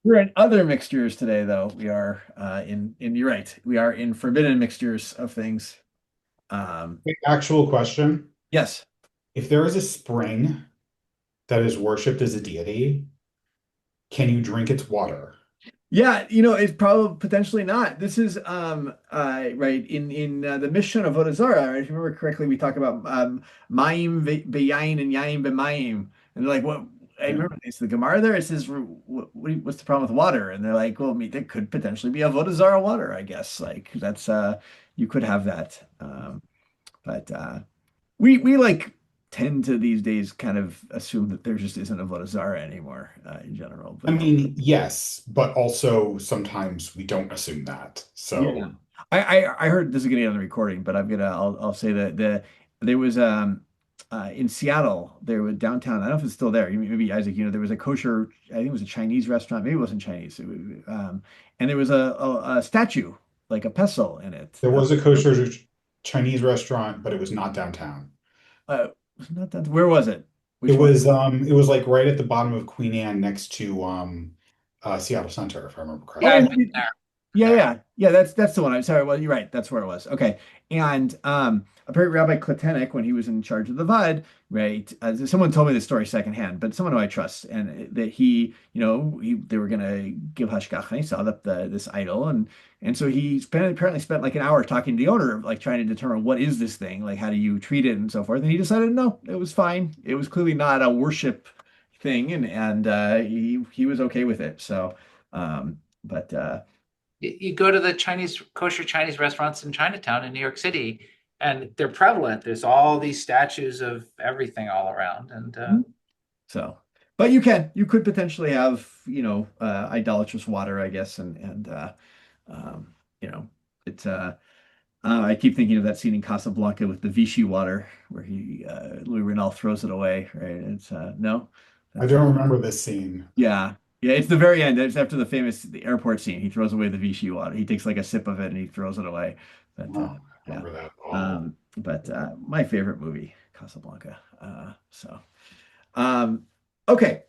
we're in other mixtures today, though. We are in you're right. We are in forbidden mixtures of things. Um, Actual question. yes. If there is a spring that is worshipped as a deity, can you drink its water? Yeah, it's probably potentially not. This is right in the mission of Avodah Zarah, right? If you remember correctly, we talk about mayim beyayin and yayin b'mayim, and they're like, what? I Yeah. remember it's the Gemara there. It says, what's the problem with water? And they're like, well, I mean, there could potentially be Avodah Zarah water, I guess. Like that's you could have that, but we like tend to these days kind of assume that there just isn't Avodah Zarah anymore in general, I but. mean, yes, but also sometimes we don't assume that. Yeah. So I heard this is gonna get on the recording, but I'll say that there was in Seattle, there was downtown, I don't know if it's still there. Maybe Isaac, there was a kosher, I think it was a Chinese restaurant, maybe it wasn't Chinese. And there was a statue, like a pestle in it. there was a kosher Chinese restaurant, but it was not downtown. Was not that, where was it? It Which one? was it was like right at the bottom of Queen Anne next to Seattle Center, if I remember Oh, correctly. yeah, Yeah, I've been maybe. there. Yeah, There. yeah, yeah. That's the one. I'm sorry. Well, you're right. That's where it was. Okay. And apparently Rabbi Kletenik, when he was in charge of the VUD, right? Someone told me this story secondhand, but someone who I trust, and that they were gonna give hashgacha, and he saw this idol, and so he apparently spent like an hour talking to the owner, like trying to determine what is this thing, like how do you treat it, and so forth. And he decided no, it was fine. It was clearly not a worship thing, and he was okay with it. So, but. You go to the kosher Chinese restaurants in Chinatown in New York City, and they're prevalent. There's all these statues of everything all around, and So, but you could potentially have, idolatrous water, I guess, and um, you know, it's I keep thinking of that scene in Casablanca with the Vichy water where Louis Renault throws it away, right? It's no, I that's don't remember this scene. yeah, yeah. It's the very end. It's after the airport scene. He throws away the Vichy water. He takes like a sip of it and he throws it away. But Oh, I yeah, remember that at all. but my favorite movie, Casablanca. Um, okay.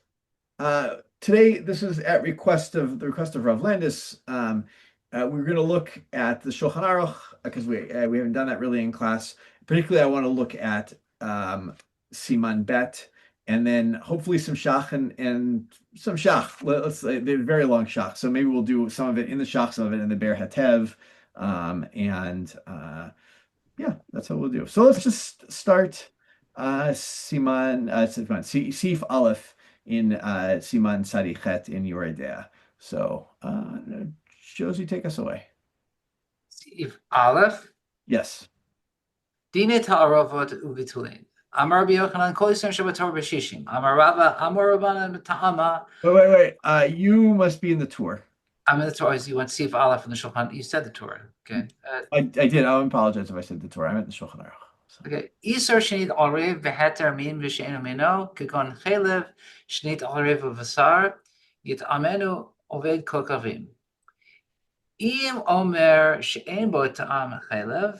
Today, this is at request of Rav Landis. We're going to look at the Shulchan Aruch because we haven't done that really in class. Particularly, I want to look at Siman Bet, and then hopefully some Shach and some Shach. Let's say they're very long Shach, so maybe we'll do some of it in the Shach, some of it in the Ber Hatev, and yeah, that's what we'll do. So let's just start Sif Aleph in Siman Sarichet in Yoredea. So Josie, take us away. Steve Aleph, Yes. Dine Ta'aravot Uvitulin. Amar Rabbi Yochanan Kol Yisrael Shabbator B'Shishim. Amar Rava Amar Rabbanan Ta'ama. Wait. You must be in the tour. I'm in the Torah. You want Steve Aleph in the Shulchan. You said the Torah. Okay. I did. I apologize if I said the tour. I meant the Shulchan Aruch. So. Okay. Isar Shnit Alrev V'Heter Min V'Sheinu Mino Kikon Chelev Shnit Alrev V'Vasar Yit'amenu Oved Kol Kavim. Im Omer She'en Bo Ta'am Chelev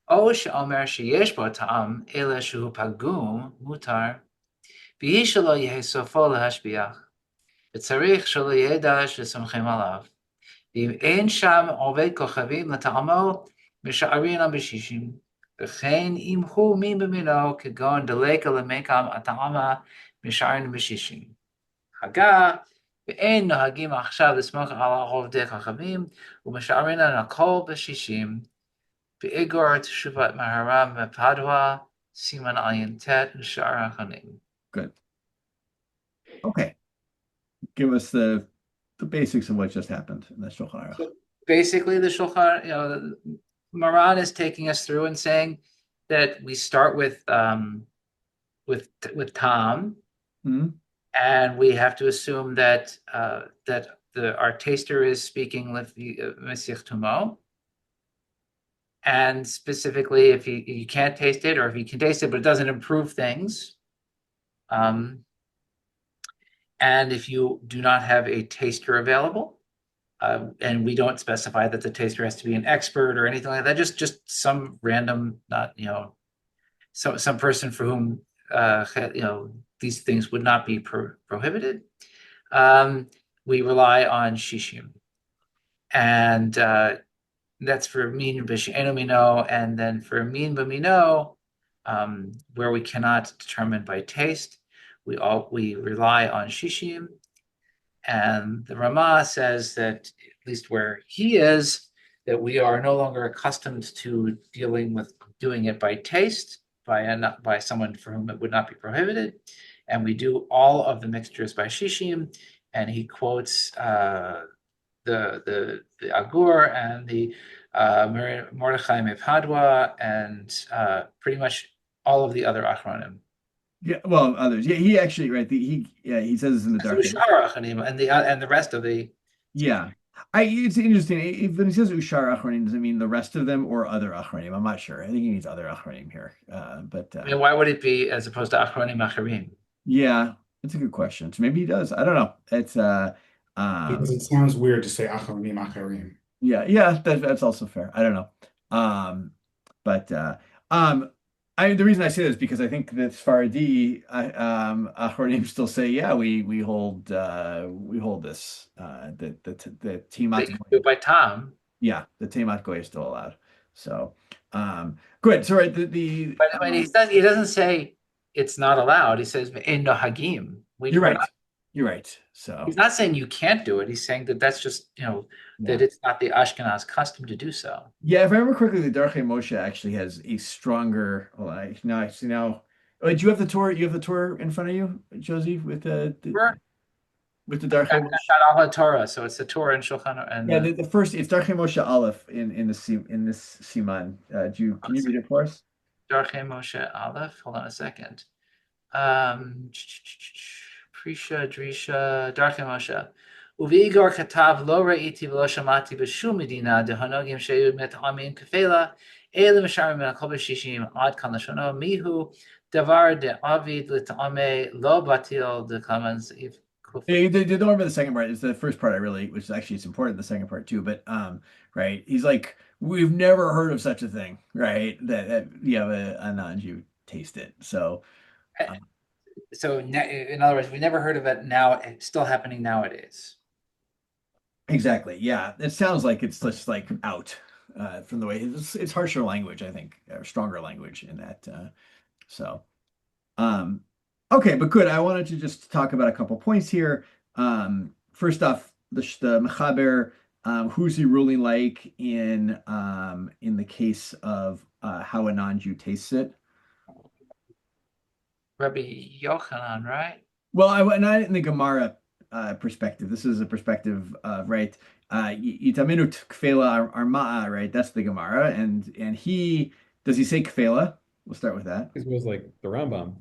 או שאומר שיש בו טעם אלא שהוא פגום, מותר, והיא שלא יהיה סופו להשביח, וצריך שלא ידע שסומכים עליו. ואם אין שם עובד כוכבים לטעמו, משארינם בשישים. וכן אם הוא מין במינו, כגון דלק על המקם הטעמה, משארינם בשישים. הגה, ואין נוהגים עכשיו לסמוך על עובדי כוכבים, ומשארינם הכל בשישים. Be'igor teshuvat maharam mepadwa siman ayin tet u'shara chanim. Good. Okay. Give us the basics of what just happened in the Shulchan Aruch. So basically, the Shulchan, the Maran is taking us through and saying that we start with Tom, Hmm. and we have to assume that our taster is speaking with the Mesiach Tumo. And specifically, if you can't taste it, or if you can taste it, but it doesn't improve things. And if you do not have a taster available, and we don't specify that the taster has to be an expert or anything like that, just some random, not, some person for whom, these things would not be prohibited. we rely on shishim. And that's for min b'she'enu mino, and then for min b'mino, where we cannot determine by taste, we rely on shishim. And the Ramah says that, at least where he is, that we are no longer accustomed to dealing with doing it by taste, by someone for whom it would not be prohibited, and we do all of the mixtures by shishim. And he quotes the Agur and the Mordechai Mevhadwa, and pretty much all of the other Achronim. Yeah, well, others. Yeah, he actually right. He says this in the dark. Ushar Achronim and the rest of the. Yeah, it's interesting. When he says Ushar Achronim, does it mean the rest of them or other Achronim? I'm not sure. I think he means other Achronim here. But I mean, why would it be as opposed to Achronim Acharim? yeah, that's a good question. So maybe he does. I don't know. It's Because it sounds weird to say Acharonim Acharim. yeah, that's also fair. I don't know. But the reason I say this is because I think that Sfaradi Achronim still say, yeah, we hold this the Timat By Tom. yeah, the Timat Goy is still allowed. So good. So right, But I mean, he doesn't say it's not allowed. He says in no hagim. You're right. You're right. So he's not saying you can't do it. He's saying that that's just, that it's not the Ashkenaz custom to do so. Yeah, if I remember correctly, the Darchei Moshe actually has a stronger. Well, I see now. Oh, do you have the Torah? You have the Torah in front of you, Josie, with the Darchei Moshe. Al Torah, so it's the Torah and Shulchan. And yeah, the first it's Darchei Moshe Aleph in this siman. Can you read it for us? Darchei Moshe Aleph. Hold on a second. Prisha, Drisha, Darchei Moshe. Uvi-Igor katav lo ra'iti v'lo shamati b'shum medina dehanogim she'yu met'amim kefela ele misharim min hakol b'shishim ad kan lashono mihu davar de'avid l'ta'ame lo batil de'kamans if Yeah, don't remember the second part. It's the first part which actually it's important, the second part too. But right, he's like, we've never heard of such a thing, right? That you have a non-Jew taste it. So in other words, we never heard of it. Now it's still happening nowadays. Exactly. Yeah, it sounds like it's just like out from the way it's harsher language, I think, or stronger language in that. So, okay, but good. I wanted to just talk about a couple points here. First off, the Mechaber, who's he ruling like in the case of how a non-Jew tastes it? Rabbi Yochanan, right? Well, not in the Gemara perspective. This is a perspective of right. Yitaminu kfela arma'a, right? That's the Gemara, and he say kfela? We'll start with that. This was like the Rambam.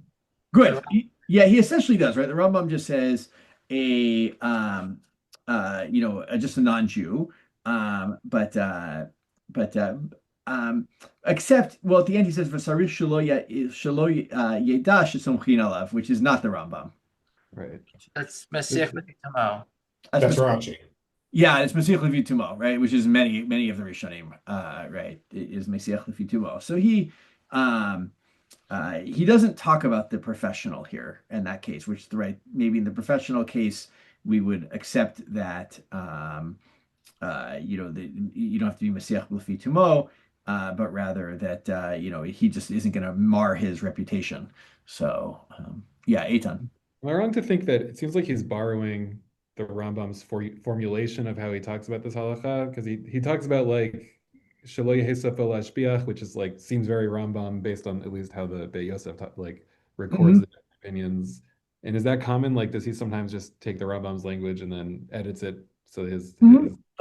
Good. Yeah, he essentially does, right? The Rambam just says just a non-Jew, except, well, at the end he says v'sarich shelo yedash esomchin alav, which is not the Rambam. Right. That's Mesiach L'Tamo. That's Rashi. Yeah, it's Mesiach Levi Tumo, right? Which is many of the Rishonim, right? It is Mesiach Levi Tumo. So he doesn't talk about the professional here in that case, which is right. Maybe in the professional case we would accept that you don't have to be Mesiach Levi Tumo, but rather that he just isn't going to mar his reputation. So yeah, Eitan. Am I wrong to think that it seems like he's borrowing the Rambam's formulation of how he talks about this halacha? Because he talks about like shelo yehesef el hashpiach, which is like seems very Rambam based on at least how the Beit Yosef records the opinions. And is that common? Like, does he sometimes just take the Rambam's language and then edits it so his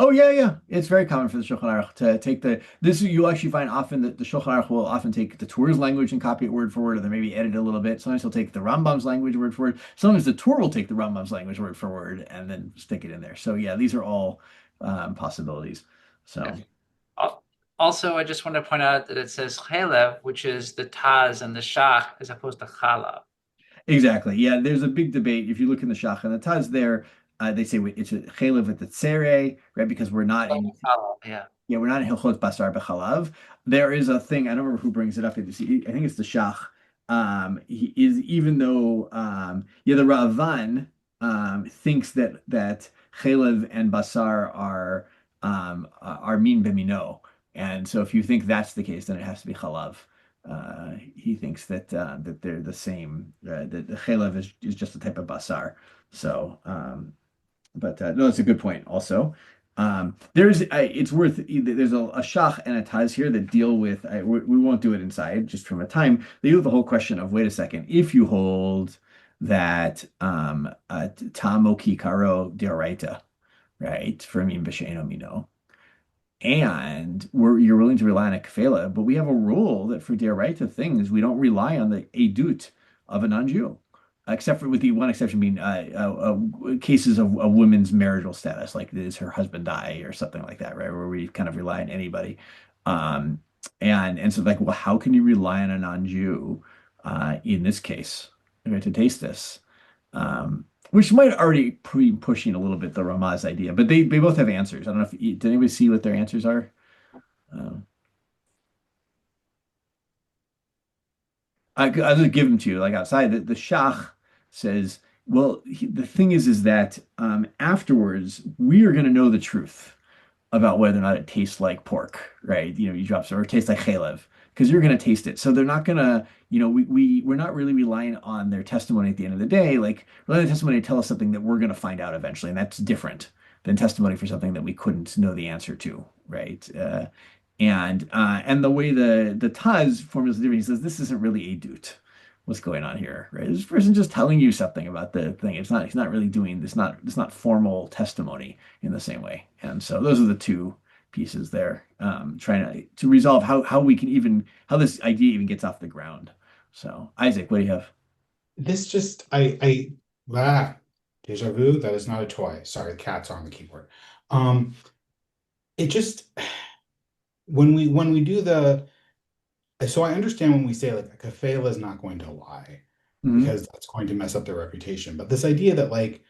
Oh yeah. It's very common for the Shulchan Aruch to take this. You'll actually find often that the Shulchan Aruch will often take the Torah's language and copy it word for word, or then maybe edit it a little bit. Sometimes he'll take the Rambam's language word for word. Sometimes the Torah will take the Rambam's language word for word and then stick it in there. So yeah, these are all possibilities. So also, I just want to point out that it says chalev, which is the taz and the shach, as opposed to chalav. Exactly. Yeah, there's a big debate. If you look in the Shach and the Taz there, they say it's a chalev with the tzere, right? Because we're not in we're not in Hilchot Basar B'Chalav. There is a thing, I don't remember who brings it up. I think it's the Shach. He is, even though the Ravan thinks that chalev and basar are min b'mino, and so if you think that's the case, then it has to be chalav. He thinks that they're the same. That the chalev is just a type of basar. So, but no, that's a good point. Also, it's worth. There's a shach and a taz here that deal with. We won't do it inside, just from a time. They deal with the whole question of, wait a second, if you hold that tamo kikaro dioraita, right, for min b'she'eno mino, and you're willing to rely on a kafela, but we have a rule that for dioraita things, we don't rely on the edut of a non-Jew, except for with the one exception being cases of women's marital status, like does her husband die or something like that, right? Where we kind of rely on anybody. Um, and so like, well, how can you rely on a non-Jew in this case, right, to taste this? Which might already be pushing a little bit the Ramaz idea, but they both have answers. I don't know if did anybody see what their answers are? Um, I'll just give them to you like outside. The Shach says, well, the thing is that afterwards we are going to know the truth about whether or not it tastes like pork, right? You drop some or it tastes like chalev because you're going to taste it. So they're not going to, we're not really relying on their testimony at the end of the day. Like relying on the testimony to tell us something that we're going to find out eventually, and that's different than testimony for something that we couldn't know the answer to, right? And the way the Taz formulates the difference, he says this isn't really a dut. What's going on here, right? This person just telling you something about the thing. He's not really doing this. It's not formal testimony in the same way. And so those are the two pieces there, trying to resolve how we can even how this idea even gets off the ground. So Isaac, what do you have? This just ah, deja vu, that is not a toy. Sorry, the cat's on the keyboard. Um, it just when we do the so I understand when we say like a kafela is not going to lie Mhm. because that's going to mess up their reputation. But this idea that like,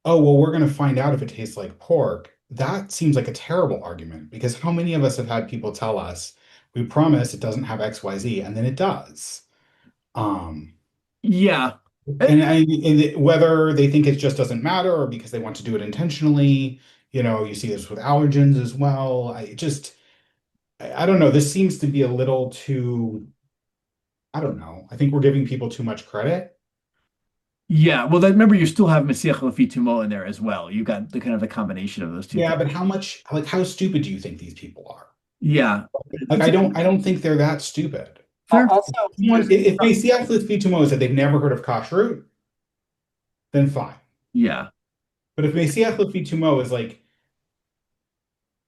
oh well, we're going to find out if it tastes like pork, that seems like a terrible argument because how many of us have had people tell us we promise it doesn't have XYZ and then it does. Um, Yeah. Whether they think it just doesn't matter or because they want to do it intentionally, you see this with allergens as well. I don't know. This seems to be a little too, I don't know. I think we're giving people too much credit. Yeah. Well, remember you still have Masiach Lefi Tumo in there as well. You got the kind of the combination of those two Yeah, things. but how stupid do you think these people are? Yeah. Like, It's I don't think they're that stupid. fair. Also, here's If they see Atlas Fitumo said they've never heard of kashrut, then fine. Yeah. But if Mesiach Fitumo is like,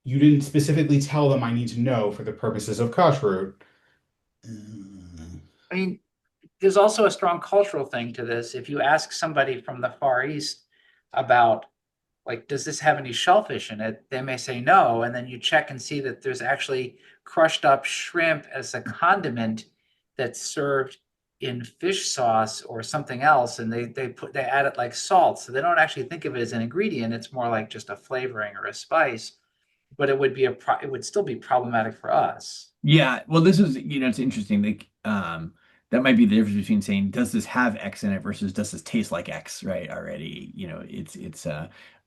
you didn't specifically tell them I need to know for the purposes of kashrut. I mean, there's also a strong cultural thing to this. If you ask somebody from the Far East about, like, does this have any shellfish in it? They may say no. And then you check and see that there's actually crushed up shrimp as a condiment that's served in fish sauce or something else. And they add it like salt. So they don't actually think of it as an ingredient. It's more like just a flavoring or a spice, but it would still be problematic for us. Yeah, well, this is, it's interesting. Like, that might be the difference between saying, does this have X in it versus does this taste like X, right? Already,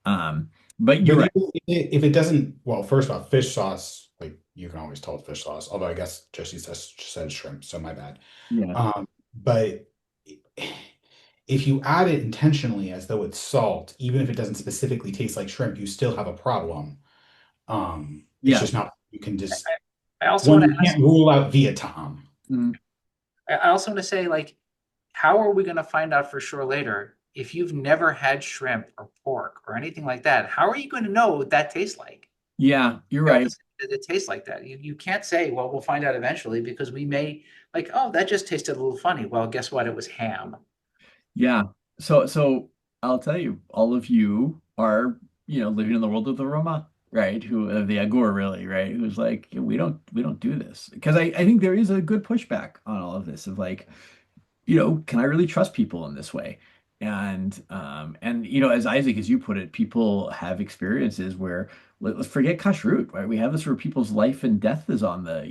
um, but you're But right. if it doesn't, well, first off, fish sauce, like you can always tell it's fish sauce. Although I guess Jesse said shrimp, so my bad. Yeah. But if you add it intentionally as though it's salt, even if it doesn't specifically taste like shrimp, you still have a problem. It's Yeah. just not, you can just, I also one want to you ask, can't rule out via Tom. Mhm. I also want to say, like, how are we going to find out for sure later if you've never had shrimp or pork or anything like that? How are you going to know what that tastes like? Yeah, you're Be able to right. say that it tastes like that. You can't say, well, we'll find out eventually because we may like, oh, that just tasted a little funny. Well, guess what? It was ham. Yeah. So I'll tell you, all of you are, living in the world of the Roma, right? Who the Agur really, right? Who's like, we don't do this. Because I think there is a good pushback on all of this of like, can I really trust people in this way? And as Isaac, as you put it, people have experiences where let's forget kashrut, right? We have this where people's life and death is on the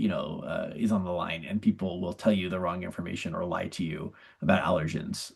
line, and people will tell you the wrong information or lie to you about allergens,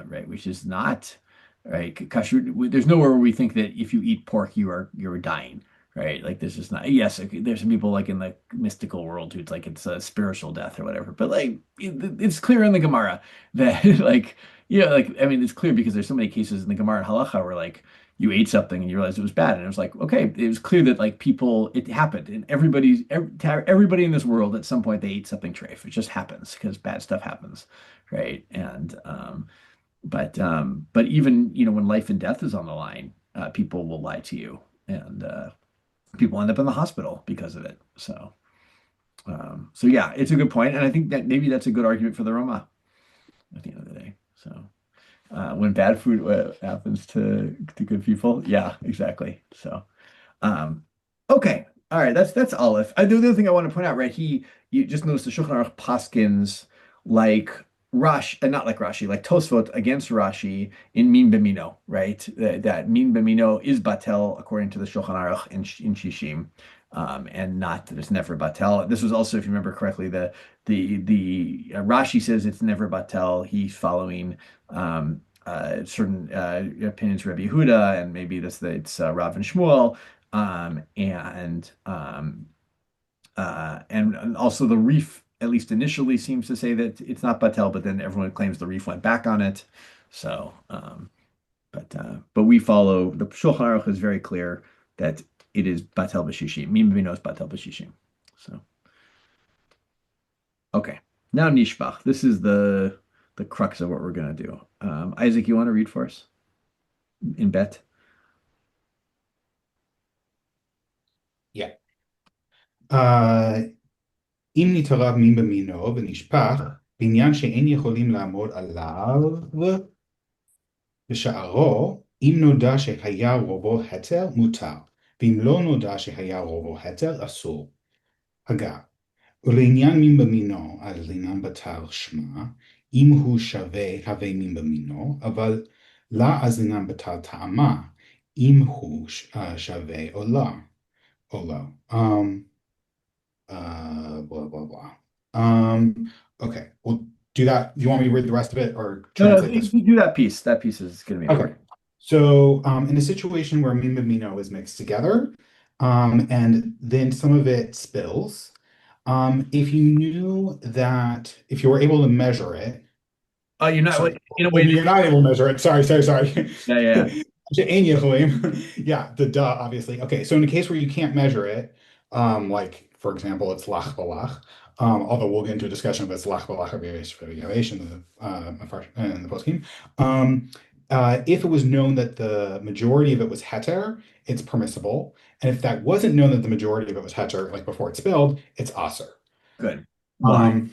right? Which is not right? Kashrut, there's nowhere where we think that if you eat pork, you're dying, right? Like this is not. Yes, okay, there's some people like in the mystical world who it's like it's a spiritual death or whatever, but like it's clear in the Gemara that like like I mean it's clear because there's so many cases in the Gemara and Halacha where like you ate something and you realized it was bad, and it was like okay, it was clear that like people it happened, and everybody in this world at some point they ate something treif. It just happens because bad stuff happens, right? But even when life and death is on the line, people will lie to you, and people end up in the hospital because of it. So yeah, it's a good point, and I think that maybe that's a good argument for the Roma at the end of the day. So when bad food happens to good people, yeah, exactly. So um, okay, all right, that's Aleph. The other thing I want to point out, right? You just notice the Shulchan Aruch paskins like not like Rashi, like Tosfot against Rashi in Min Bemino, right? That Min Bemino is batel according to the Shulchan Aruch in Shishim, and not that it's never batel. This was also, if you remember correctly, the Rashi says it's never batel. He's following certain opinions of Rabbi Yehuda, and maybe it's Rav and Shmuel. And also the reef, at least initially, seems to say that it's not Batel, but then everyone claims the reef went back on it. So, but we follow the Shulchan Aruch is very clear that it is Batel b'shishim. Mim b'mino is Batel b'shishim. So, okay, now Nishbach. This is the crux of what we're gonna do. Isaac, you want to read for us in bet? Yeah. אם נתערב מין במינו ונשפך, בעניין שאין יכולים לעמוד עליו בשערו, אם נודע שהיה רובו התר, מותר, ואם לא נודע שהיה רובו התר, אסור. אגב, ולעניין מין במינו, אז לעניין בתר שמה, אם הוא שווה הווה מין במינו, אבל לה אז לעניין בתר טעמה, אם הוא שווה או לא. Blah blah blah. Okay, we'll do that. Do you want me to read the rest of it or No, translate this? you do that piece. That piece is going to be Okay. important. So, in a situation where min bimino is mixed together, and then some of it spills, if you knew that, if you were able to measure it, Oh, you're not sorry, in a maybe way. you're not able to measure it. Sorry. Yeah. Yeah, the duh, obviously. Okay, so in a case where you can't measure it, like for example, it's lach balach. Although we'll get into a discussion of it's lach balach or variation in the post game. If it was known that the majority of it was heter, it's permissible. And if that wasn't known that the majority of it was heter, like before it spilled, it's aser. Good. Why?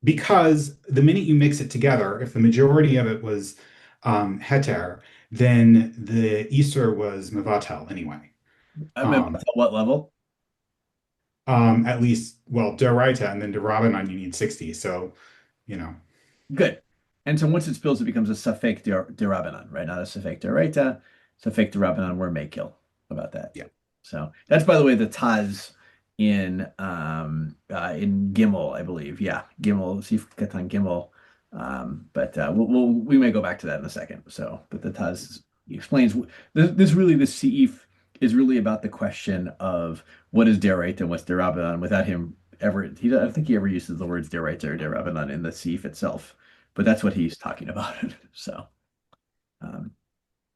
Because the minute you mix it together, if the majority of it was heter, then the Easter was mevatel anyway. At what level? At least, well, deraita and then derabanan you need 60. So, you know. Good. And so once it spills, it becomes a safek derabanan, right? Not a safek deraita. Safek derabanan, we're makil about that. Yeah. So that's, by the way, the Taz in Gimel, I believe. Yeah, Gimel, Sif Katan Gimel. But we may go back to that in a second. So, but the Taz explains this Seif is really about the question of what is deraita and what's derabanan without him ever. I don't think he ever uses the words deraita or derabanan in the Seif itself, but that's what he's talking about. So,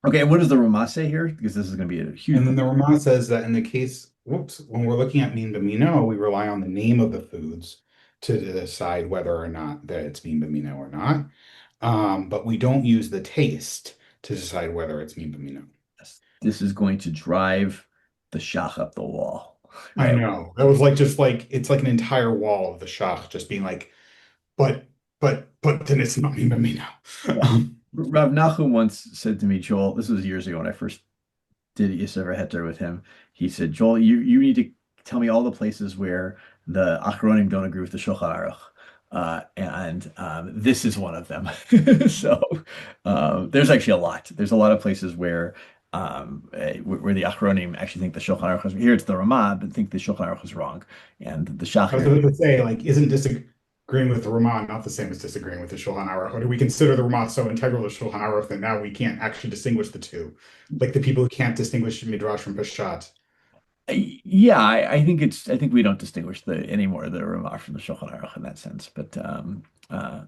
okay, what does the Ramah say here? Because this is going to be a huge. And then the Ramah says that in the case, when we're looking at min b'mino, we rely on the name of the foods to decide whether or not that it's min b'mino or not. But we don't use the taste to decide whether it's min b'mino. This is going to drive the Shach up the wall. Right? I know. That was it's like an entire wall of the Shach just being like, but then it's not min b'mino. Yeah. Rav Nachum once said to me, Joel, this was years ago when I first did Yisrael Heter with him. He said, Joel, you need to tell me all the places where the Achronim don't agree with the Shulchan Aruch. And this is one of them. So there's actually a lot. There's a lot of places where the Achronim actually think the Shulchan Aruch is here. It's the Ramah, but think the Shulchan Aruch is wrong, and the Shach. I was going to say, like, isn't agreeing with the Ramah not the same as disagreeing with the Shulchan Aruch? Or do we consider the Ramah so integral to Shulchan Aruch that now we can't actually distinguish the two? Like the people who can't distinguish Midrash from Peshat. Yeah, I think we don't distinguish the anymore the Ramah from the Shulchan Aruch in that sense. But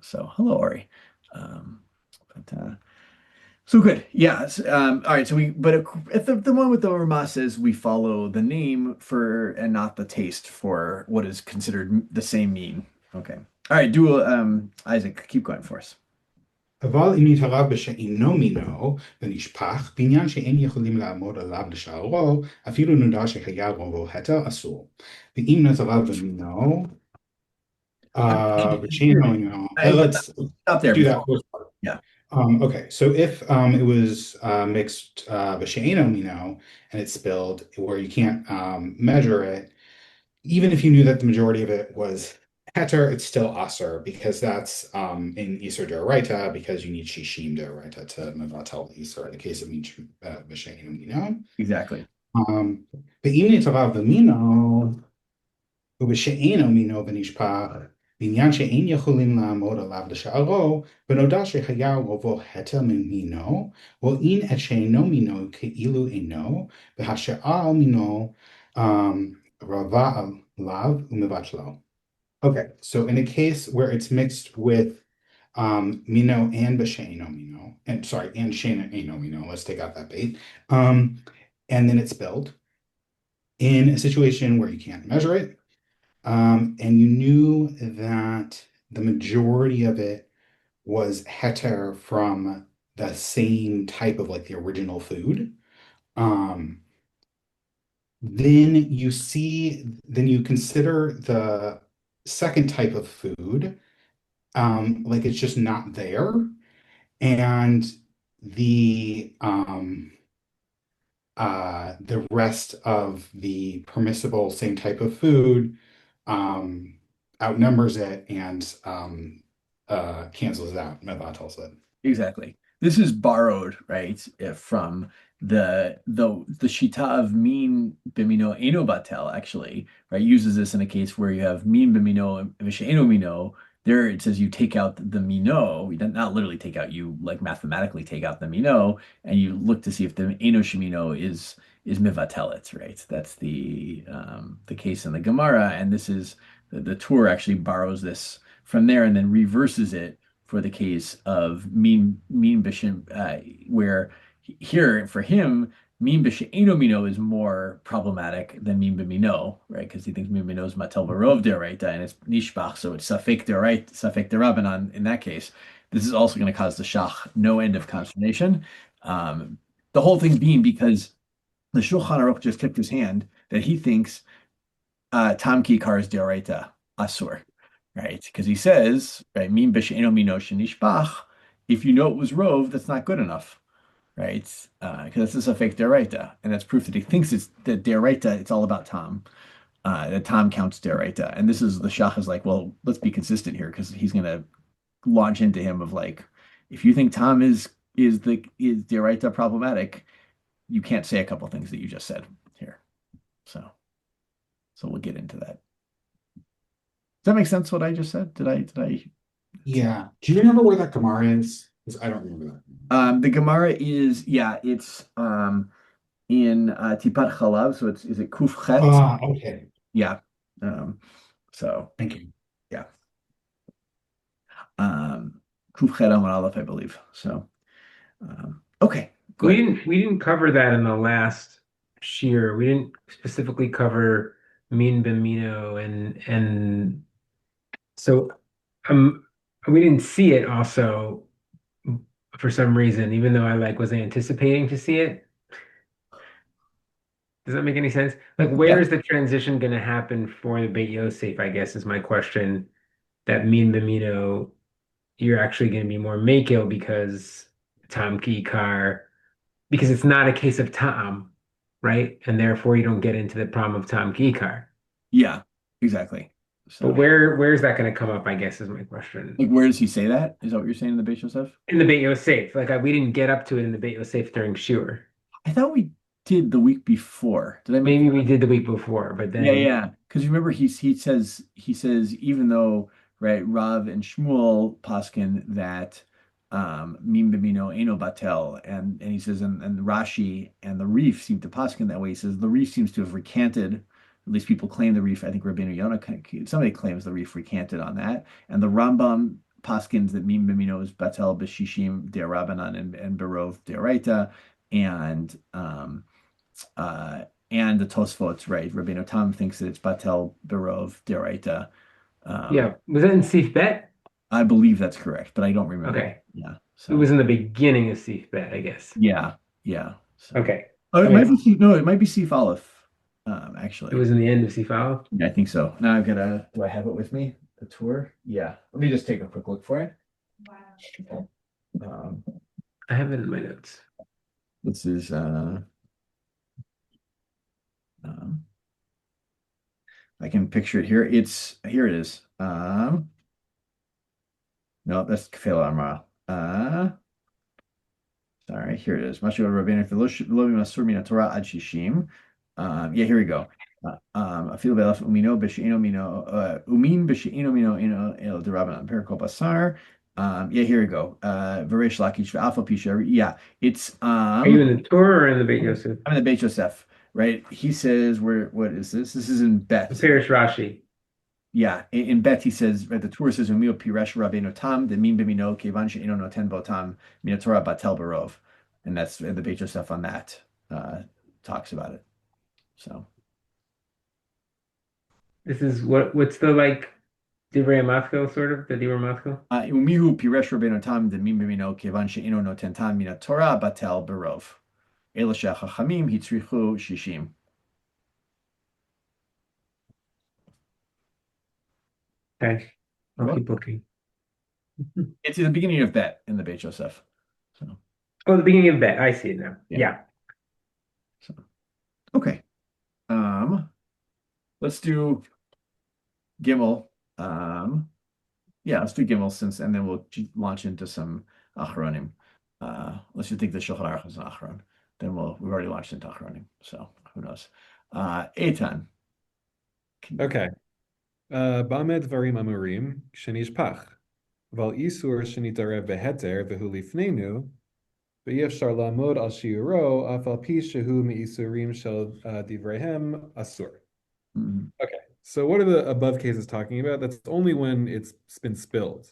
so hello, Ori. Um, but so good. Yes. All right. So if the one with the Ramah says we follow the name for and not the taste for what is considered the same mean. Okay. All right. Do Isaac, keep going for us. אבל אם נתערב בשאינו מינו ונשפך, בעניין שאין יכולים לעמוד עליו לשערו, אפילו נודע שהיה רובו התר אסור. ואם נתערב במינו, בשאינו מינו, let's Stop there do before. that first part. Yeah. Okay, so if it was mixed b'she'eno mino and it spilled where you can't measure it, even if you knew that the majority of it was heter, it's still aser because that's in iser d'oraita because you need shishim d'oraita to mevatel iser in the case of b'she'eno mino. Exactly. ואם נתערב במינו ובשאינו מינו ונשפך, בעניין שאין יכולים לעמוד עליו לשערו, ונודע שהיה רובו התר ממינו, רואים את שאינו מינו כאילו אינו, והשאר מינו רבה עליו ומבטלו. Okay, so in a case where it's mixed with mino and b'she'eno mino, and sorry, and she'eno mino, let's take out that bait, and then it's spilled, in a situation where you can't measure it, and you knew that the majority of it was heter from the same type of like the original food. Then you consider the second type of food, like it's just not there. And the rest of the permissible same type of food outnumbers it and cancels it out. Mevatals it. Exactly. This is borrowed, right, from the shita of min bimino eno batel, actually, right, uses this in a case where you have min bimino and v'she'eno mino. There it says you take out the mino, you don't not literally take out, you like mathematically take out the mino, and you look to see if the eno shemino is mivatelet, right? That's the case in the Gemara, and this is the Torah actually borrows this from there and then reverses it for the case of mean bishim, where here for him mean b'she'eno mino is more problematic than mean b'mino, right? Because he thinks mean b'mino is matel v'rov deraita and it's nishbach, so it's safek derait, safek derabanan in that case. This is also going to cause the shach no end of consternation. The whole thing being because the Shulchan Aruch just tipped his hand that he thinks tam kikar is deraita asur. Right, because he says, right, min b'she'eno mino shenishbach. If you know it was rov, that's not good enough, right? Because it's a fake deraita, and that's proof that he thinks it's the deraita. It's all about Tom. That Tom counts deraita, and this is the Shach is like, well, let's be consistent here, because he's gonna launch into him of like, if you think Tom is deraita problematic, you can't say a couple things that you just said here. So we'll get into that. Does that make sense what I just said? Did I? Yeah. Do you remember where that Gemara is? Because I don't remember that. The Gemara is, yeah, it's in Tipat Chalav, so is it Kuf Chet? Okay. Yeah. So Thank you. yeah. Kuf Chet Amar Aleph, I believe. So okay, good. We didn't cover that in the last shear. We didn't specifically cover Min Bimino and so we didn't see it also for some reason, even though I like was anticipating to see it. Does that make any sense? Like, where is the transition going to happen for the Beit Yosef, I guess, is my question. That Min Bimino, you're actually going to be more Makil because Tam Kikar, because it's not a case of Tam, right? And therefore you don't get into the problem of Tam Kikar. Yeah, exactly. So But where's that going to come up, I guess, is my question. like, where does he say that? Is that what you're saying in the Beit Yosef? In the Beit Yosef. Like, we didn't get up to it in the Beit Yosef during Shiur. I thought we did the week before. Did I Maybe we did the week before, but then Yeah. Because remember he says even though right? Rav and Shmuel paskin that mim bimino eno batel, and he says, and Rashi and the Reef seem to paskin that way. He says the Reef seems to have recanted. At least people claim the Reef. I think Rabbeinu Yonah, somebody claims the Reef recanted on that, and the Rambam paskins that mim bimino is batel b'shishim derabanan and berov deraita, and and the Tosfot's right. Rabbeinu Tam thinks that it's batel berov deraita. Yeah. Was that in Sif Bet? I believe that's correct, but I don't remember. Okay. Yeah. It was So in the beginning of Sif Bet, I guess. yeah, yeah. So Okay. oh, it Okay. might be no, it might be Sif Aleph. It Actually, was in the end of Sif Aleph. yeah, I think so. Now I've got a. Do I have it with me? The tour? Yeah. Let me just take a quick look for it. Um, I have it in my notes. this is um, I can picture it here. Here it is. No, that's Kfel Amra. Sorry, here it is. Mashu Rabbeinu V'lo Masur Min Torah Ad Shishim. Yeah, here we go. Afilu Be'elaf Umino B'She'ino Mino Umin B'She'ino Mino Ino El Derabanan Perikol Basar. Yeah, here we go. V'Reish Lakish V'Alpha Pisha. Yeah, it's Are you in the Torah or in the Beit Yosef? I'm in the Beit Yosef, right? He says, what is this? This is in Bet. The Parish Rashi. Yeah, in Bet he says, right, the Torah says, "Umio piresh Rabbeinu Tam demin b'mino kevan she'ino noten botam min Torah batel barov," and that's the Beit Yosef on that talks about it. So This is what's the like Divrei Maskell sort of the Divrei Maskell? umihu piresh Rabbeinu Tam demin b'mino kevan she'ino noten tam min Torah batel barov. Ela shechachamim hitzrichu shishim. Okay, I'll keep looking. It's in the beginning of Bet in the Beit Yosef. So Oh, the beginning of Bet. I see it now. Yeah. Yeah. so okay. Let's do Gimel. Yeah, let's do Gimel and then we'll launch into some Achronim. Let's just think the Shulchan Aruch is an Achron. Then we've already launched into Achronim, so who knows? Eitan. Okay. Bamed Varim Amurim, Shenish Pach. Val Isur Shenitarev Beheter Vehu Lifnenu, Ve'yefshar Lamod Al Shiuro, Afal Pi Shehu Me'isurim Shel Divrehem Asur. Mhm. Okay, so what are the above cases talking about? That's only when it's been spilled.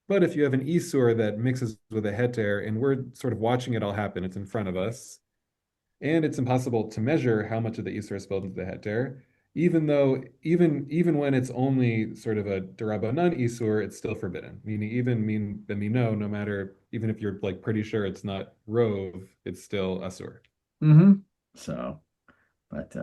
But if you have an Isur that mixes with a Heter and we're sort of watching it all happen, it's in front of us, and it's impossible to measure how much of the Isur is spilled into the Heter, even when it's only sort of a Derabanan Isur, it's still forbidden. Meaning even mean b'mino, no matter, even if you're like pretty sure it's not Rove, it's still Asur. So, but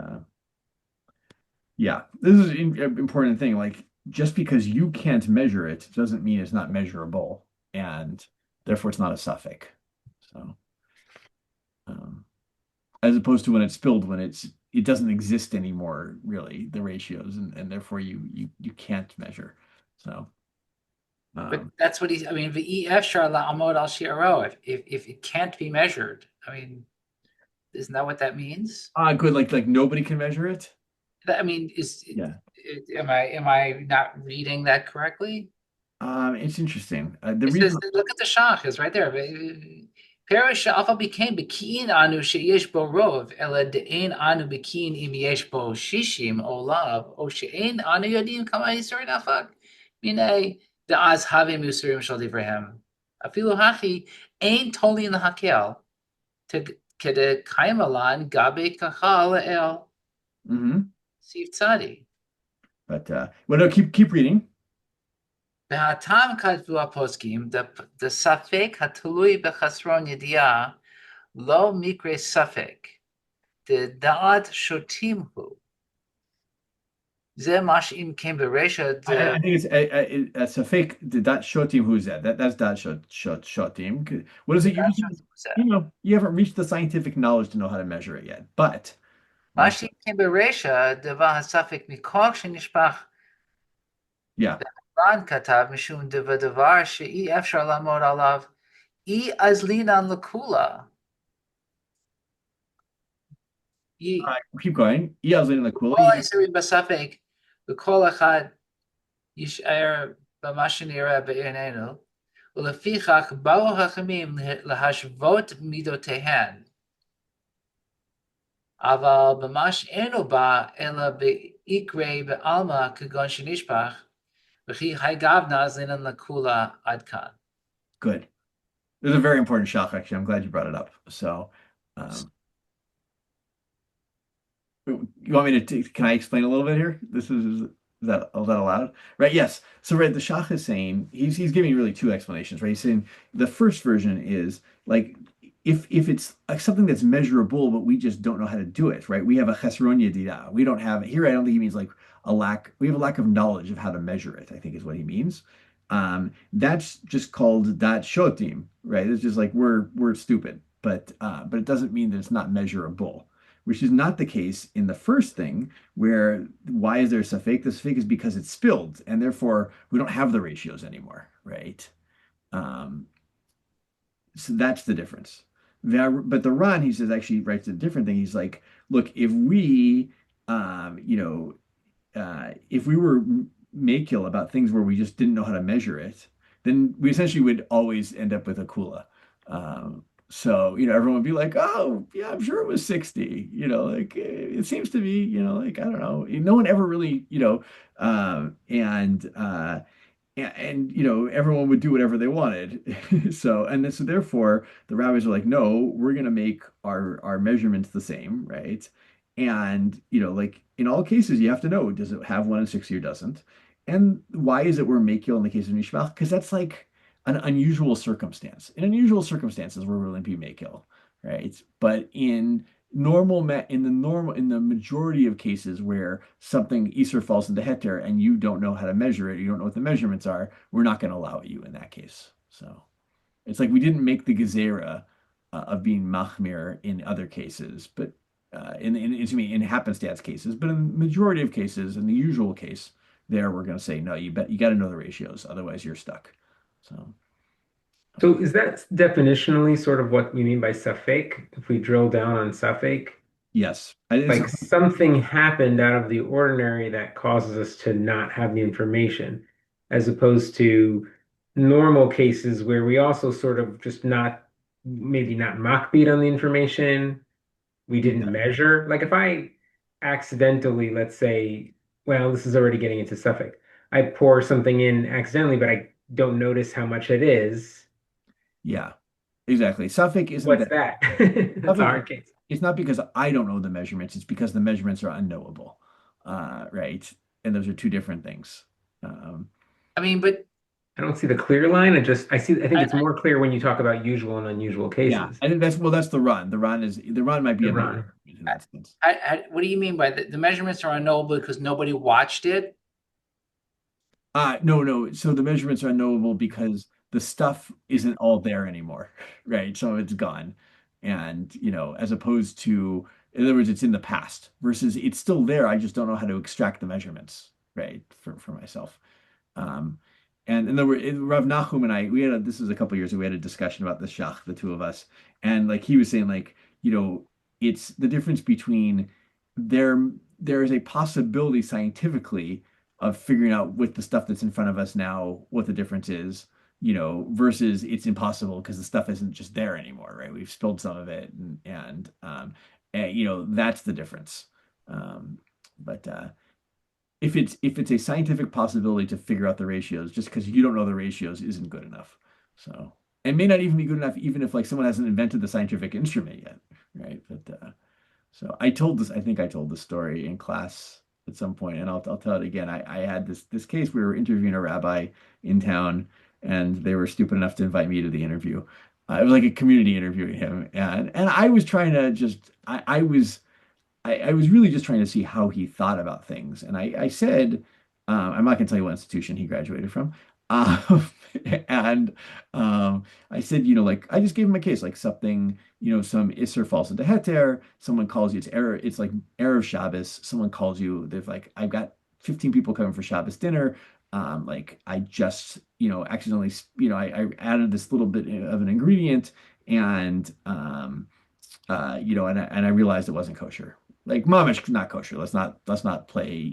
yeah, this is an important thing. Like, just because you can't measure it doesn't mean it's not measurable, and therefore it's not a suffix. So, as opposed to when it's spilled, when it doesn't exist anymore, really, the ratios, and therefore you can't measure. So, But that's what he's. I mean, v'efshar la'amod al shi'aro. If it can't be measured, I mean, isn't that what that means? good. Like nobody can measure it. I mean, Yeah. Am I not reading that correctly? It's interesting. The It reason says, look at the Shach, it's right there. Perish alpha became bekin anu sheyesh bo rov, ela de'ein anu bekin im yesh bo shishim olav, o she'ein anu yodim kama yisur nafak, minei da'az have musurim shal divrehem. Afilu hachi ein tolin lahakel, kede kaimalan gabe kachal el. Sif tzadi. But well, no, keep reading. והטעם כתבו הפוסקים, דספק התלוי בחסרון ידיעה, לא מקרה ספק, דדעת שוטים הוא. זה מה שאם כן ברישא, I think it's a fake. That shotim, who's that? That's that shotim. What is it? You haven't reached the scientific knowledge to know how to measure it yet. But מה שאם כן ברישא, דבר הספק מכוח שנשפך. Yeah. רן כתב משום דבר שאי אפשר לעמוד עליו, אי אזלינן לכולה. Keep going. כל האיסורים בספק, וכל אחד יישאר במה שנראה בעינינו, ולפיכך באו חכמים להשוות מידותיהן. אבל במה שאינו בא, אלא ביקרי בעלמא כגון שנשפך, וכי הגבנה זינן לכולה עד כאן. Good. This is a very important shach, actually. I'm glad you brought it up. So, um, you want me to can I explain a little bit here? Is that allowed? Right, yes. So right, the Shach is saying he's giving really two explanations, right? He's saying the first version is like if it's like something that's measurable, but we just don't know how to do it, right? We have a chesron yedida. We don't have here. I don't think he means like a lack. We have a lack of knowledge of how to measure it, I think is what he means. That's just called dat shotim, right? It's just like we're stupid, but it doesn't mean that it's not measurable, which is not the case in the first thing, where why is there a safek? The safek is because it's spilled, and therefore we don't have the ratios anymore, right? Um, so that's the difference. But the Ran, he says, actually writes a different thing. He's like, look, if we, if we were makil about things where we just didn't know how to measure it, then we essentially would always end up with a kula. So, everyone would be like, oh, yeah, I'm sure it was 60, like it seems to be, like, I don't know. No one ever really, and everyone would do whatever they wanted. So therefore the rabbis are like, no, we're going to make our measurements the same, right? And like in all cases you have to know, does it have 1 in 60 or doesn't? And why is it we're makil in the case of nishbach? Because that's like an unusual circumstance. In unusual circumstances we're willing to be makil, right? But in the majority of cases where something Easter falls into heter and you don't know how to measure it, you don't know what the measurements are, we're not going to allow you in that case. So it's like we didn't make the gezerah of being machmir in other cases, but in happenstance cases, but in the majority of cases, in the usual case, there we're going to say no. You got to know the ratios, otherwise you're stuck. So So is that definitionally sort of what we mean by safek? If we drill down on safek, yes, like something happened out of the ordinary that causes us to not have the information, as opposed to normal cases where we also sort of just not maybe not makbid on the information, we didn't yeah, measure. Like if I accidentally, let's say, well, this is already getting into safek. I pour something in accidentally, but I don't notice how much it is. yeah, exactly. Suffolk isn't What's that. that? That's a Suffolk, hard case. it's not because I don't know the measurements, it's because the measurements are unknowable. Right. And those are two different things. Um, I mean, but I don't see the clear line. I think I, it's more clear when you talk about usual and unusual yeah, cases. I think that's the run. The run might be The a better run. argument in that sense. what do you mean by the measurements are unknowable because nobody watched it? No, no. So the measurements are unknowable because the stuff isn't all there anymore, right? Some of it's gone. And, as opposed to, in other words, it's in the past versus it's still there. I just don't know how to extract the measurements, right, for myself. Um, and then Rav Nachum and I, this was a couple years ago, we had a discussion about the Shach, the two of us. And like he was saying, like, it's the difference between there, there is a possibility scientifically of figuring out with the stuff that's in front of us now what the difference is, versus it's impossible because the stuff isn't just there anymore, right? We've spilled some of it and that's the difference. But if it's a scientific possibility to figure out the ratios, just because you don't know the ratios isn't good enough. So it may not even be good enough, even if like someone hasn't invented the scientific instrument yet, right? But so I think I told this story in class at some point, and I'll tell it again. I had this case. We were interviewing a rabbi in town, and they were stupid enough to invite me to the interview. It was like a community interviewing him, and I was trying to just I was really just trying to see how he thought about things. And I said, I'm not going to tell you what institution he graduated from. Um, and I said, like, I just gave him a case, like something, some Isser falls into Heter. Someone calls you, it's like Erev Shabbos. Someone calls you, they've like, I've got 15 people coming for Shabbos dinner. Like I just, accidentally, I added this little bit of an ingredient and, and I realized it wasn't kosher. like mamish not kosher. Let's not play,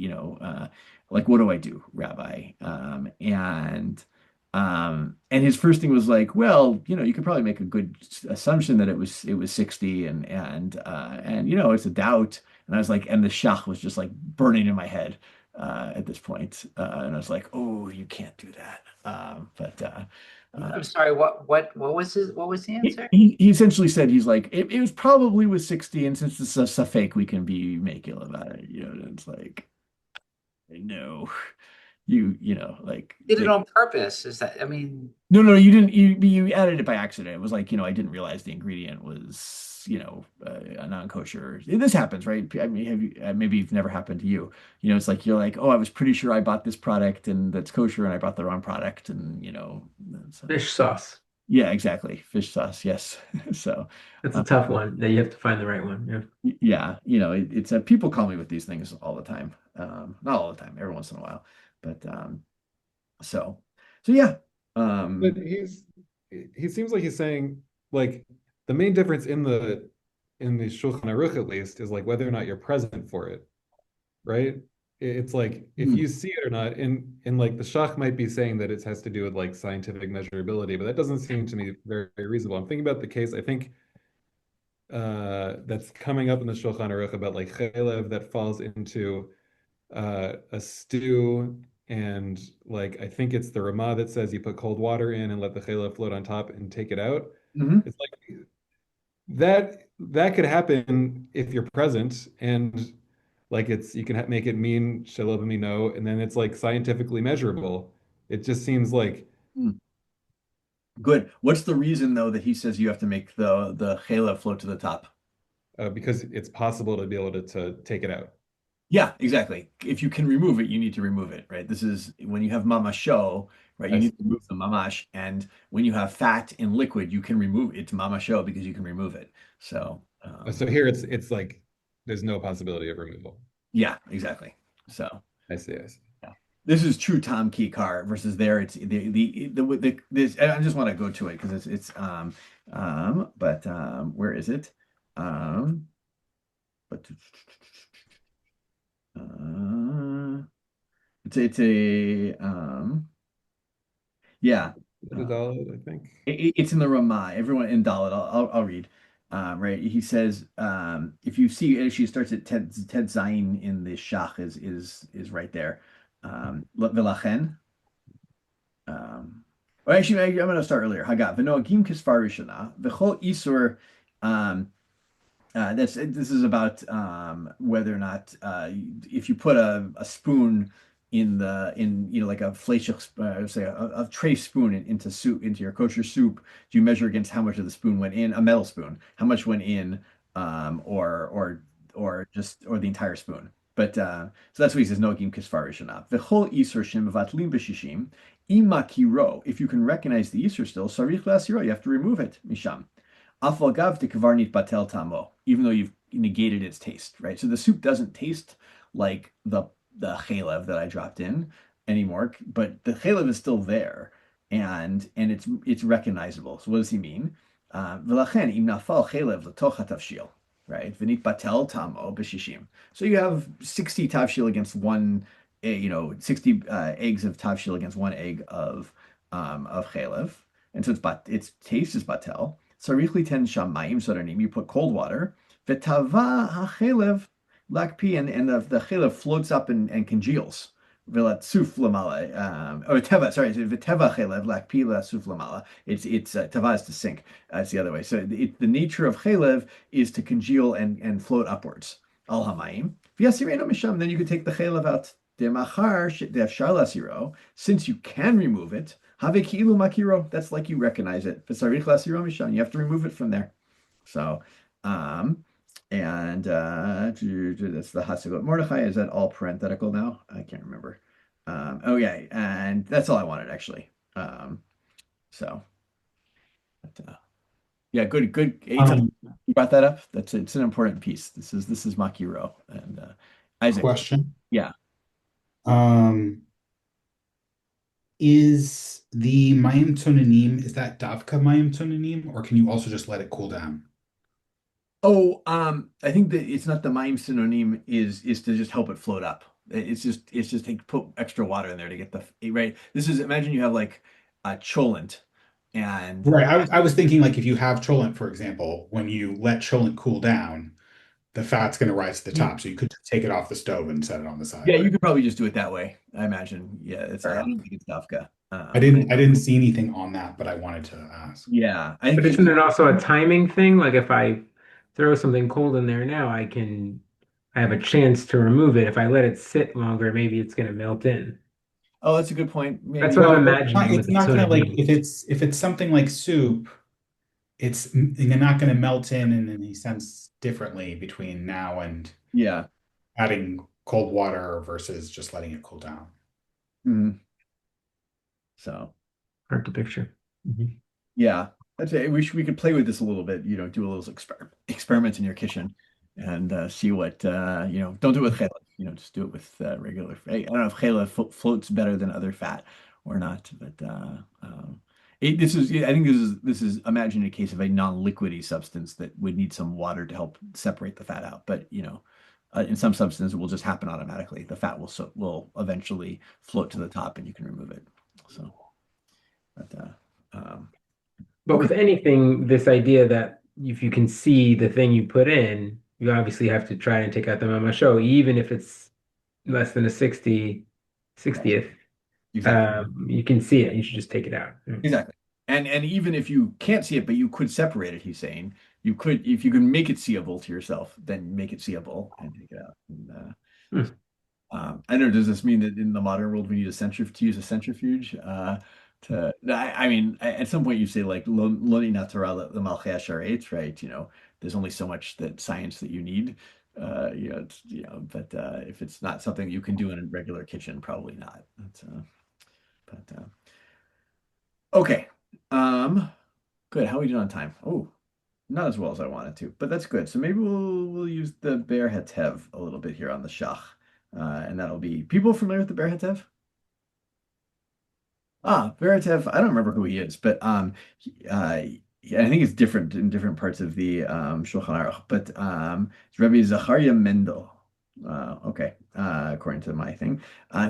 like what do I do, Rabbi? And his first thing was like, well, you could probably make a good assumption that it was 60 and it's a doubt. And I was like, and the Shach was just like burning in my head at this point. And I was like, oh, you can't do that. But I'm sorry, what was the he, answer? he he essentially said he's like it was probably with 60, and since it's a fake, we can be makil about it. And it's like no, like Did it on purpose? Is that, I mean, no, you didn't. You added it by accident. It was like, I didn't realize the ingredient was, a non-kosher. This happens, right? I mean, have you maybe it's never happened to you. It's like you're like, oh, I was pretty sure I bought this product and that's kosher, and I bought the wrong product, and Fish sauce. yeah, exactly. Fish sauce, yes. So, That's a uh, tough one that you have to find the right one. Yeah. yeah, it's people call me with these things all the time. Not all the time, every once in a while, but so so yeah. But Um, he seems like he's saying like the main difference in the Shulchan Aruch at least is like whether or not you're present for it, right? It's like if hmm, you see it or not, and like the Shach might be saying that it has to do with like scientific measurability, but that doesn't seem to me very, very reasonable. I'm thinking about the case I think that's coming up in the Shulchan Aruch about like chalev that falls into a stew, and like I think it's the Ramah that says you put cold water in and let the chalev float on top and take it out. mhm. It's like that could happen if you're present, and like you can make it mean shalom no, and then it's like scientifically measurable. It just seems like Hmm. Good. What's the reason though that he says you have to make the challah float to the top? because it's possible to be able to take it out. Yeah, exactly. If you can remove it, you need to remove it, right? This is when you have mamasho, right? You I need to remove the mamash, and when you have fat in liquid, you can remove it. It's mamasho because you can remove it. So, So here it's like there's no possibility of removal. yeah, exactly. So, I see. yeah. This is true Tom Key car versus there. It's the this. I just want to go to it because but where is it? Um, but uh, it's a yeah. Uh, I think. it's in the Ramah. Everyone in Dalit. I'll read. Right. He says, if you see, she starts at Ted Zayin in the Shach is right there. V'lachen. Well, actually, I'm going to start earlier. Hagat v'noagim kisfar rishana v'chol isur. Um, this is about whether or not if you put a spoon in like a fleishich, say a tray spoon into soup into your kosher soup, do you measure against how much of the spoon went in a metal spoon, how much went in, or the entire spoon. But so that's what he says. No gim kisfar rishana v'chol isur shem vatlim b'shishim ima kiro. If you can recognize the isur still, sarich lasiro, you have to remove it misham. Afalgav de kavarnit batel tamo, even though you've negated its taste, right? So the soup doesn't taste like the chalev that I dropped in anymore, but the chalev is still there, and it's recognizable. So what does he mean? V'lachen im nafal chalev l'toch hatavshil, right? V'nit batel tamo b'shishim. So you have 60 tavshil against one, 60 eggs of tavshil against one egg of chalev, and so its taste is batel. Sarich ten shamayim sodanim. You put cold water. V'tava hachelev lakpi, and the chelev floats up and congeals. V'latsuf lamala. Or teva. Sorry, v'teva chelev lakpi latsuf lamala. It's tava is to sink. It's the other way. So the nature of chelev is to congeal and float upwards. Al hamayim. V'yasireno misham. Then you could take the chelev out. Demachar de'afshar lasiro. Since you can remove it. Have ki'ilu makiro. That's like you recognize it. V'sarich lasiro mishan. You have to remove it from there. So, and that's the Hasagot Mordechai. Is that all parenthetical now? I can't remember. Oh yeah, and that's all I wanted actually. So, but, yeah, good. Eitan, Um, you brought that up. It's an important piece. This is Makiro and Isaac. question. Yeah. Um, is the mayim tonanim, is that davka mayim tonanim, or can you also just let it cool down? Oh, I think that it's not the mime synonym is to just help it float up. It's just to put extra water in there to get the right. This is imagine you have like a cholent and Right. I was thinking like if you have cholent, for example, when you let cholent cool down, the fat's going to rise to the you, top. So you could just take it off the stove and set it on the side, yeah, you right? could probably just do it that way. I imagine. Yeah, Fair I enough. don't think it's Kafka. I didn't see anything on that, but I wanted to ask. Yeah, I think But just isn't it also a timing thing? Like if I throw something cold in there now, I have a chance to remove it. If I let it sit longer, maybe it's going to melt in. oh, that's a good point. That's Maybe. what I'm Well, imagining with it's the not going to like simanim. if it's something like soup, it's you're not going to melt in any sense differently between now and Yeah. adding cold water versus just letting it cool down. Mhm. So. Hard to picture. Mhm. Yeah, that's it. We could play with this a little bit, do a little experiments in your kitchen and see what don't do it with challah, just do it with regular. I don't know if challah floats better than other fat or not, but this is I think this is imagine a case of a non-liquidy substance that would need some water to help separate the fat out, but in some substances it will just happen automatically. The fat will eventually float to the top and you can remove it. So, but But okay. with anything, this idea that if you can see the thing you put in, you obviously have to try and take out the mama show, even if it's less than a 60th. Exactly. You can see it. You should just take it out. Exactly. And even if you can't see it, but you could separate it, he's saying you could if you can make it seeable to yourself, then make it seeable and take it out. And, Hmm. I don't know. Does this mean that in the modern world we need a centrif to use a centrifuge? I mean, at some point you say like "Loni natural the malchei ha'aretz," right? There's only so much that science that you need. But if it's not something you can do in a regular kitchen, probably not. But okay. Um, Good. How are we doing on time? Oh, not as well as I wanted to, but that's good. So maybe we'll use the Bear Hetev a little bit here on the Shach. And that'll be people familiar with the Bear Hetev? Veritev, I don't remember who he is, but yeah, I think it's different in different parts of the Shulchan Aruch. But it's Rabbi Zachariah Mendel. Okay, according to my thing,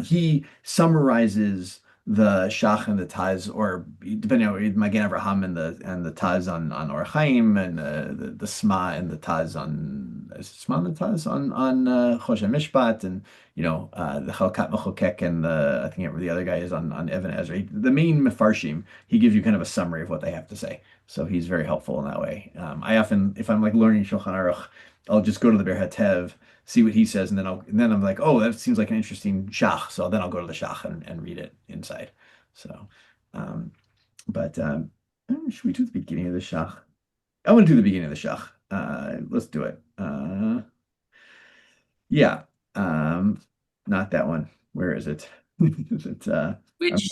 he summarizes the Shach and the Taz, or depending on Magen Avraham and the Taz on Or Chaim, and the Sma and the Taz on is it Sma and the Taz on Choshen Mishpat, and the Chalkat Mechokek and I think the other guy is on Evan Ezra. The main Mefarshim, he gives you kind of a summary of what they have to say. So he's very helpful in that way. I often, if I'm like learning Shulchan Aruch, I'll just go to the Ber Hatev, see what he says, and then I'm like, oh, that seems like an interesting Shach. So then I'll go to the Shach and read it inside. So, um, but should we do the beginning of the Shach? I want to do the beginning of the Shach. Let's do it. Yeah. Um, Not that one. Where is it? Is it um, Which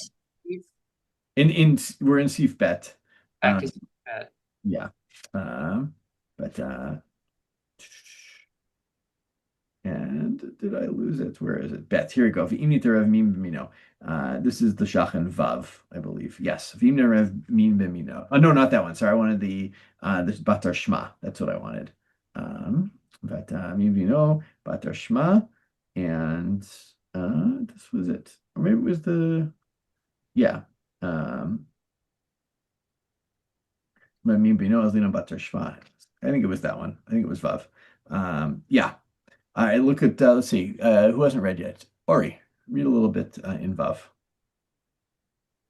in we're in Sif Bet. practice Um, that? yeah. But and did I lose it? Where is it? Bet. Here we go. V'im niterev mim b'mino. This is the Shachan Vav, I believe. Yes. V'im niterev mim b'mino. Oh no, not that one. Sorry, I wanted the this Batar Shma. That's what I wanted. But mim b'mino, Batar Shma, and this was it. Or maybe it was yeah. Um, mim b'mino azlina Batar Shma. I think it was that one. I think it was Vav. Yeah. All right, look at let's see. Who hasn't read yet? Ori, read a little bit in Vav.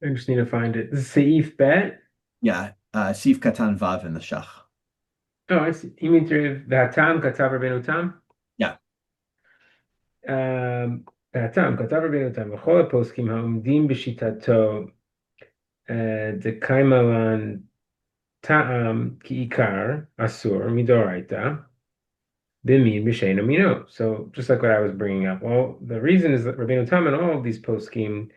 I just need to find it. Seif bet. Yeah, Sif Katan Vav in the Shach. Oh, I see. You mean through Vatam, Katav Rabbeinu Tam? Yeah, Vatam, Katav Rabbeinu Tam, V'chol poskim ha'omdim b'shitato dekaimalan ta'am ki'ikar asur midoraita b'min b'shein amino. So just like what I was bringing up. Well, the reason is that Rabbeinu Tam and all of these poskim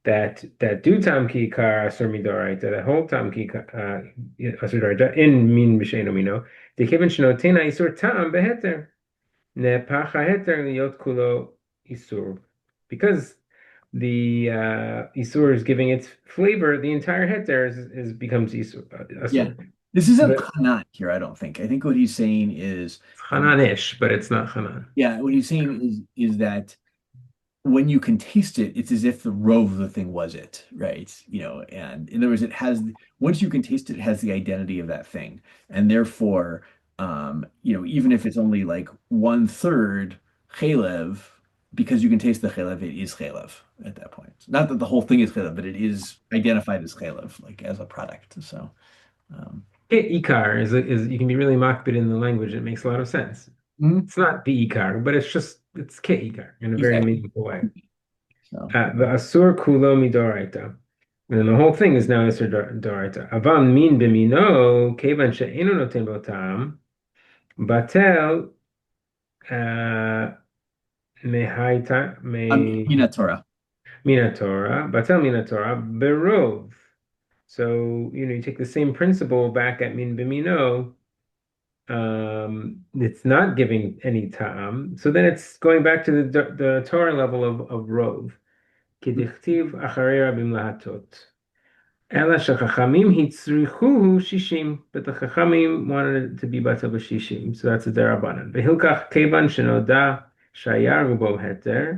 that do tam ki'ikar asur midoraita, that whole tam ki'ikar asur midoraita in min b'shein amino, dekiven shenotena isur tam beheter. Nepach haheter liot kulo isur. Because the isur is giving its flavor, the entire heter is becomes isur. yeah, Asur. This isn't But Hanan here, I don't think. I think what he's saying is, it's Hanan-ish, but it's not Hanan. yeah, what he's saying is that when you can taste it, it's as if the rove of the thing was it, right? And in other words, it has once you can taste it, it has the identity of that thing, and therefore, even if it's only like one third chalev, because you can taste the chalev, it is chalev at that point. Not that the whole thing is chalev, but it is identified as chalev, like as a product. So, um, Ikar is you can be really makbid in the language. It makes a lot of sense. mhm, It's not the Ikar, but it's ke Ikar in a very exactly. meaningful way. So, The Asur Kulo Midoraita. And the whole thing is now Asur Doraita. Avam min bimino, kevan she'enu noten botam, batel mehaita me Minatora. minatora, batel minatora, berov. So, you take the same principle back at min bimino. It's not giving any ta'am. So then it's going back to the Torah level of rov. כדכתיב אחרי רבים להטות. אלא שחכמים הצריכוהו 60, but the חכמים wanted it to be batal ב-60, so that's a דרבנן. והילקח כיוון שנודע שהיה רובו התר,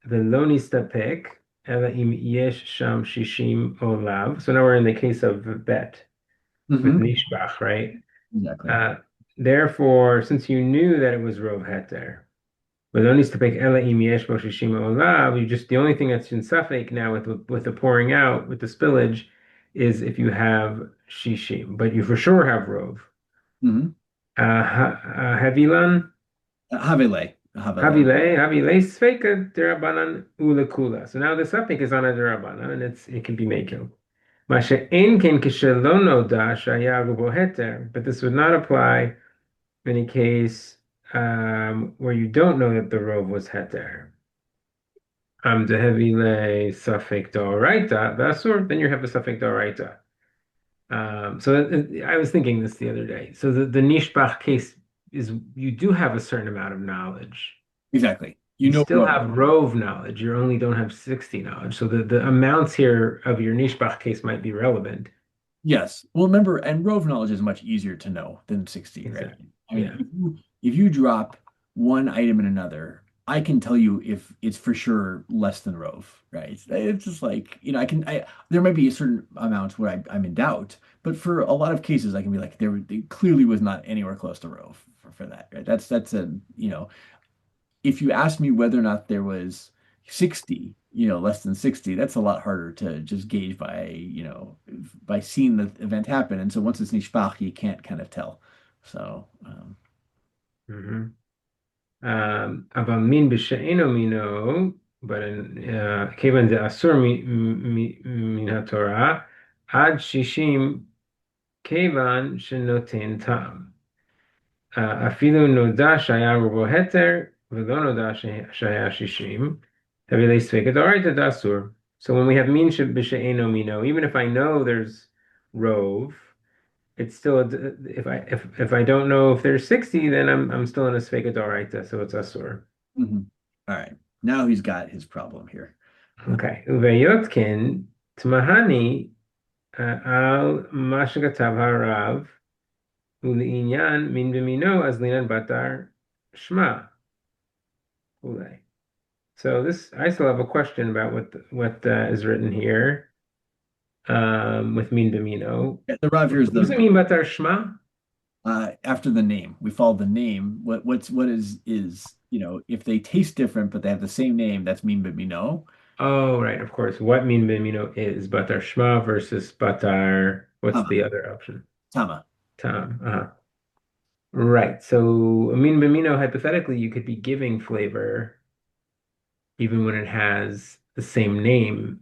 ולא נסתפק, אלא אם יש שם 60 או לאו. So now we're in the case of bet with Mhm, nishbach, right? exactly. Therefore, since you knew that it was rov heter, but no needs to pick ela im yesh bo shishim olav. You just the only thing that's in suffix now with the pouring out with the spillage is if you have shishim, but you for sure have rov. Mhm. Havilan Havile. Havile. havile sveka derabanan ulekula. So now the suffix is on a derabanan and it can be makel. Masha ein ken kishelono da shaya rubo heter, but this would not apply in any case where you don't know that the rov was heter. Dehevile suffix doraita, vasur, then you have a suffix doraita. I was thinking this the other day. So the Nishbach case is you do have a certain amount of knowledge. Exactly. You You know still Rove. have Rove knowledge. You only don't have 60 knowledge. So the amounts here of your Nishbach case might be relevant. Yes. Well, remember, and Rove knowledge is much easier to know than 60, right? Exactly. I mean, Yeah. if you drop one item in another, I can tell you if it's for sure less than Rove, right? It's just like, there might be a certain amount where I'm in doubt, but for a lot of cases, I can be like, it clearly was not anywhere close to Rove for that, right? That's if you ask me whether or not there was 60, less than 60, that's a lot harder to just gauge by seeing the event happen. And so once it's nishpach, you can't kind of tell. So, Mhm. אבל מין בשאינו מינו, but כיוון זה אסור מן התורה, עד 60 כיוון שנותן טעם. אפילו נודע שהיה רובו התר, ולא נודע שהיה 60, הרי ספקא דאורייתא דאסור. So when we have min b'she'eno mino, even if I know there's rove, it's still if I don't know if there's 60, then I'm still in a sfeka d'oraita, so it's asur. mhm. All right. Now he's got his problem here. Okay. Uveyotkin tmahani al mashagatav harav uliinyan min b'mino as linan batar shma. Ulay. So this I still have a question about what is written here with min b'mino. Yeah, the Rav here is What does it mean batar shma? after the name. We follow the name. What is if they taste different but they have the same name, that's mean but me no. Oh, right, of course. What min b'mino is batar shma versus batar. What's Tama. the other option? Tama. Tam. Right. So min b'mino, hypothetically, you could be giving flavor even when it has the same name.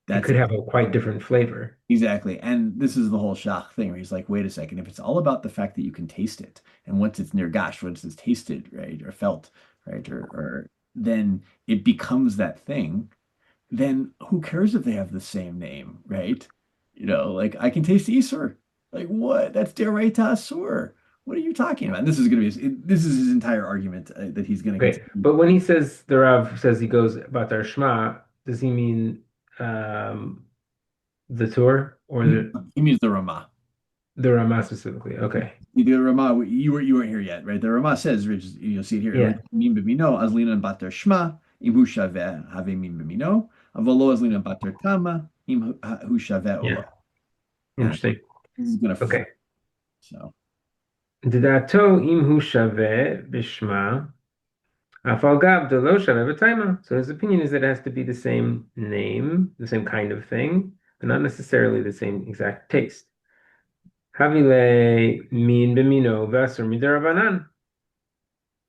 It That's could have a quite different flavor. exactly. And this is the whole Shach thing where he's like, wait a second, if it's all about the fact that you can taste it, and once it's near gosh, once it's tasted, right, or felt, right, or then it becomes that thing, then who cares if they have the same name, right? Like I can taste Isur. Like what? That's Deraita Asur. What are you talking about? And this is going to be this is his entire argument that he's going to Okay. continue. But when he says the Rav says he goes batar shma, does he mean um the tour or He means the Ramah. the Rama specifically? Okay. The Ramah, you weren't here yet, right? The Ramah says, which is, you'll see it here, Yeah. min b'mino, azlinan bater shma, im hu shaveh have min b'mino, avolo azlinan bater tama, im hu shaveh Yeah. olo. And Interesting. this is gonna Okay. flip. So Didato im hu shaveh bishma. Afal gav delo shaveh b'taima. So his opinion is that it has to be the same name, the same kind of thing, but not necessarily the same exact taste. Havile min b'mino v'asur midarabanan.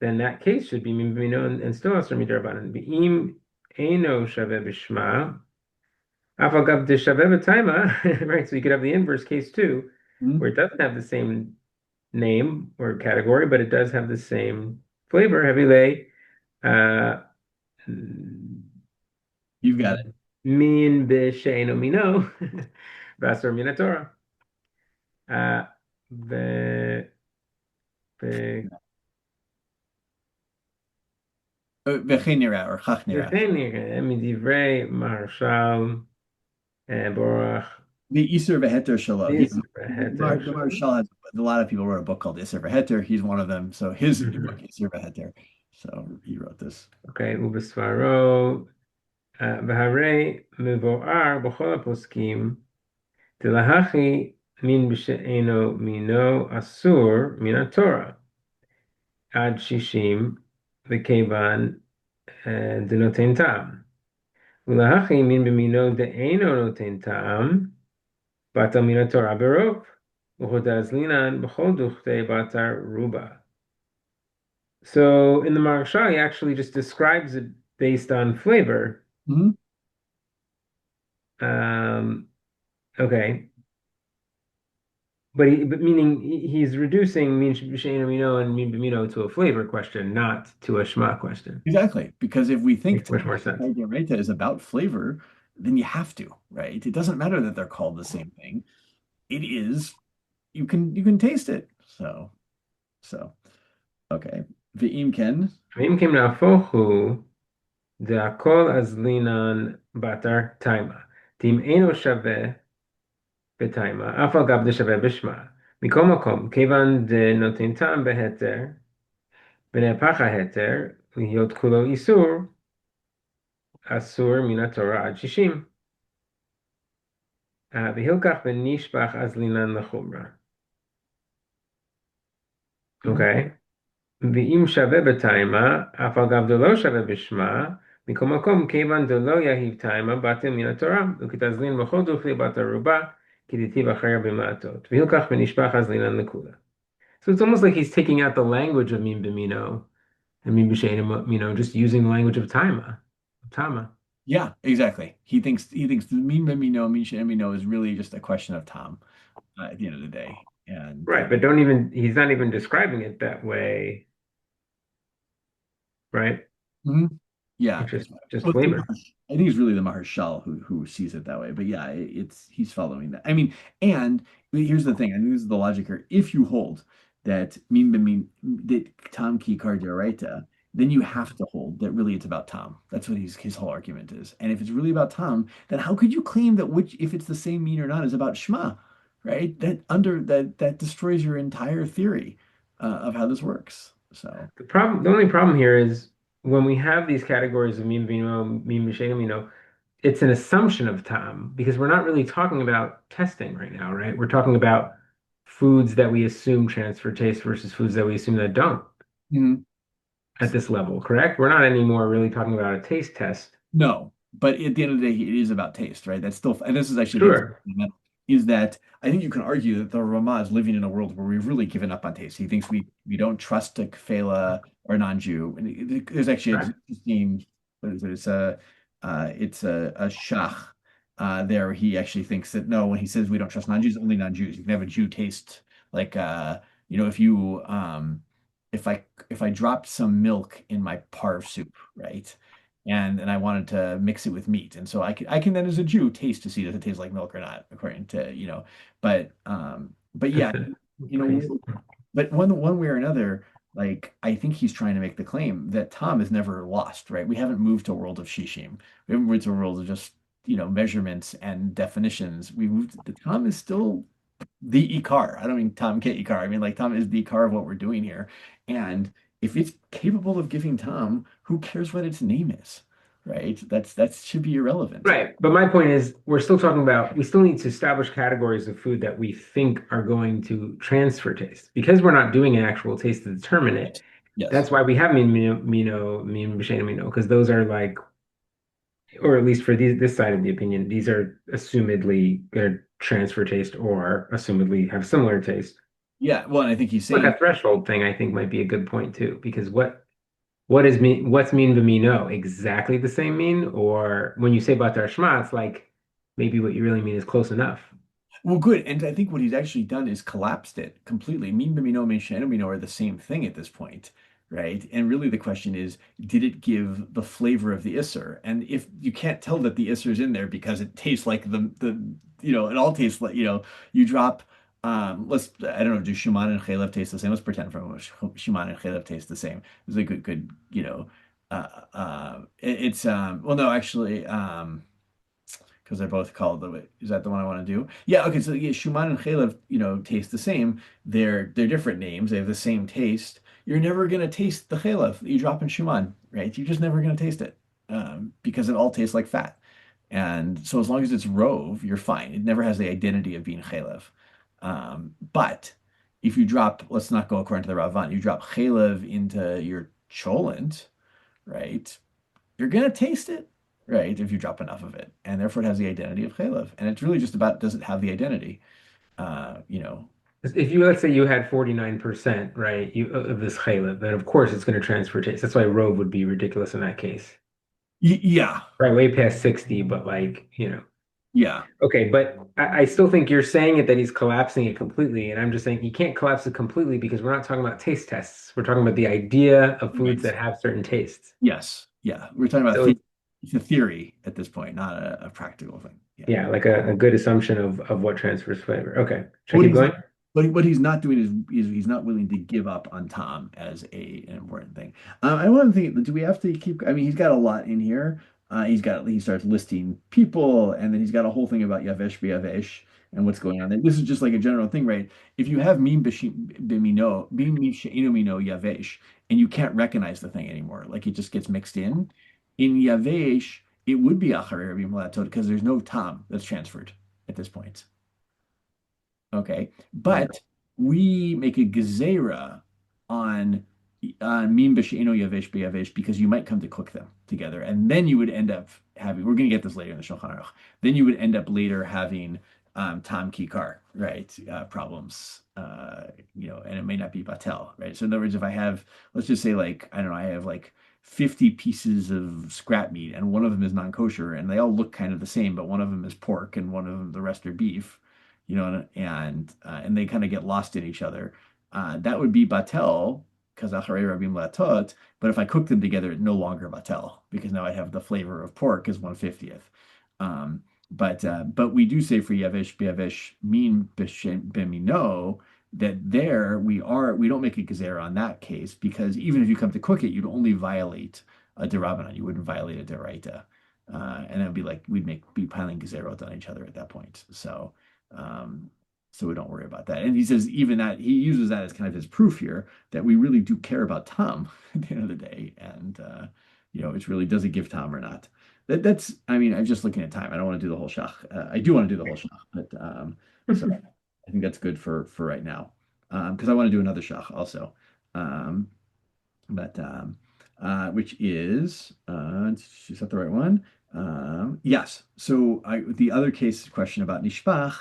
Then that case should be min b'mino and still asur midarabanan. Be'im eino shaveh b'shma. Afal gav de shaveh b'taima. Right. So you could have the inverse case too, mhm, where it doesn't have the same name or category, but it does have the same flavor. Havile. Uh, you've got it. Min b'she'eno mino, v'asur min haTorah. Ve ve V'chein nirah or chach nirah. וכן נראה מדברי מהרש"ל בורח The Isser v'heter shalo. ביס בהתר The שלו. Marshal has a lot of people wrote a book called Isser v'heter. He's one of them. So his book Mhm. Isser v'heter. So he wrote this. אוקיי, ובסברו והרי מבואר בכל הפוסקים דלהכי מין בשאינו מינו אסור מן התורה עד 60 וכיוון דנותן טעם. ולהכי מין במינו דאינו נותן טעם באתר מן התורה ברוב. וכודזלינן בכל דוכתי באתר רובה. So in the Maharshal, he actually just describes it based on flavor. Mhm. Okay. But meaning he's reducing min b'she'eno mino and min b'mino to a flavor question, not to a shema question. Exactly. Because if we think Makes much more sense. Margarita is about flavor, then you have to, right? It doesn't matter that they're called the same thing. It is, you can taste it. So okay. V'im ken. ואם כן נהפוך הוא, דהכל אזלינן באתר תימה. דאם אינו שווה בתימה, אף על גב דשווה בשמה. מכל מקום, כיוון דנותן טעם בהתר, ונהפך ההתר, להיות כולו איסור, אסור מן התורה עד 60. והילקח ונשפך אזלינן לחומרה. אוקיי? ואם שווה בתימה, אף על גב דלא שווה בשמה, מכל מקום, כיוון דלא יהיב תימה, בטל מן התורה, וכתזלין בכל דוכלי בת ערובה, כי דתיב אחריה במעטות. והילקח ונשפך אזלינן לכולה. So it's almost like he's taking out the language of min b'mino and min b'she'eno mino, just using the language of tama. Yeah, exactly. He thinks the min mino is really just a question of Tom at the end of the day. And Right, but he's not even describing it that way, right? mhm. Yeah. It's just Well, flavor. I think it's really the Maharshal who sees it that way. But yeah, he's following that. I mean, and here's the thing. I think this is the logic here. If you hold that that Tom ki kardioraita, then you have to hold that really it's about Tom. That's what his whole argument is. And if it's really about Tom, then how could you claim that if it's the same mean or not is about Shema, right? That destroys your entire theory of how this works. So The only problem here is when we have these categories of min b'mino, min b'she'eno mino, it's an assumption of tam because we're not really talking about testing right now, right? We're talking about foods that we assume transfer taste versus foods that we assume that don't mhm. at this level, correct? We're not anymore really talking about a taste test. No, but at the end of the day, it is about taste, right? That's still, and this is actually the Sure. is that I think you can argue that the Rama is living in a world where we've really given up on taste. He thinks we don't trust a kfela or a non-Jew. And there's actually Right. an interesting, what is it? It's a Shach. There he actually thinks that no, when he says we don't trust non-Jews, only non-Jews. You can have a Jew taste like if you if I dropped some milk in my parv soup, right? And I wanted to mix it with meat. And so I can then as a Jew taste to see does it taste like milk or not, according to, but yeah, you Crazy. know, but one way or another, like I think he's trying to make the claim that Tom is never lost, right? We haven't moved to a world of shishim. We haven't moved to a world of just measurements and definitions. We moved the Tom is still the Ikar. I don't mean Tom K Ikar. I mean like Tom is the Ikar of what we're doing here. And if it's capable of giving Tom, who cares what its name is? Right? That should be irrelevant. Right. But my point is, we're still talking about, we still need to establish categories of food that we think are going to transfer taste. Because we're not doing an actual taste to determine it, Yes. that's why we have mean, b'shein, because those are like, or at least for this side of the opinion, these are assumedly going to transfer taste or assumedly have similar taste. Yeah. Well, and I think he's But saying that threshold thing, I think, might be a good point too, because what's mean b'mino? Exactly the same mean, or when you say batar shma, it's like maybe what you really mean is close enough. well, good. And I think what he's actually done is collapsed it completely. Min bimino, min she'eno are the same thing at this point, right? And really the question is, did it give the flavor of the isser? And if you can't tell that the isser is in there because it tastes like it all tastes like, you drop I don't know, do Shuman and Chalev taste the same? Let's pretend for a moment Shuman and Chalev taste the same. It's a good, it's well no, actually because they're both called is that the one I want to do? Yeah, okay, so yeah, Shuman and Chalev, taste the same. They're different names. They have the same taste. You're never gonna taste the Chalev that you drop in Shuman, right? You're just never gonna taste it because it all tastes like fat. And so as long as it's Rove, you're fine. It never has the identity of being Chalev. But if you drop, let's not go according to the Ravan, you drop Chalev into your Cholent, right? You're gonna taste it, right? If you drop enough of it, and therefore it has the identity of chaylev. And it's really just about does it have the identity? Uh, you know, If you let's say you had 49%, right, of this chaylev, then of course it's going to transfer taste. That's why rove would be ridiculous in that case. yeah, Right, way past 60, but yeah, okay, but I still think you're saying it that he's collapsing it completely, and I'm just saying he can't collapse it completely because we're not talking about taste tests. We're talking about the idea of foods right. that have certain tastes. Yes, yeah. We're talking about So it's a theory at this point, not a practical thing. Yeah. yeah, like a good assumption of what transfers flavor. Okay, should I What keep he's going? not, what he's not doing is he's not willing to give up on Tom as an important thing. I want to think, do we have to keep? I mean, he's got a lot in here. He starts listing people, and then he's got a whole thing about Yavesh Yavesh and what's going on. And this is just like a general thing, right? If you have bimino, bim mino Yavesh, and you can't recognize the thing anymore, like it just gets mixed in Yavesh, it would be Acharei Rabbi Melatot because there's no Tom that's transferred at this point. Okay, Yeah. but we make a gezerah on mim b'she'eno yavesh b'yavesh because you might come to cook them together, and then you would end up having. We're going to get this later in the Shulchan Aruch. Then you would end up later having tam kikar, right? Problems, and it may not be batel, right? So in other words, if I have, let's just say, like I don't know, I have like 50 pieces of scrap meat, and one of them is non-kosher, and they all look kind of the same, but one of them is pork, and one of them, the rest are beef and they kind of get lost in each other. That would be batel because acharei rabim latot. But if I cook them together, it's no longer batel because now I have the flavor of pork as 1/50th. But we do say for yavesh biyavesh min bimino that there we don't make a gezer on that case because even if you come to cook it, you'd only violate a derabanan. You wouldn't violate a deraita. And it would be like be piling gezerot on each other at that point. Um, so we don't worry about that. And he says even that he uses that as kind of his proof here that we really do care about Tom at the end of the day. And it's really does it give Tom or not? That's I mean, I'm just looking at time. I don't want to do the whole shach. I do want to do the whole shach, but so I think that's good for right now. Because I want to do another shach also. Um, but which is is that the right one? Yes. So the other case question about nishpach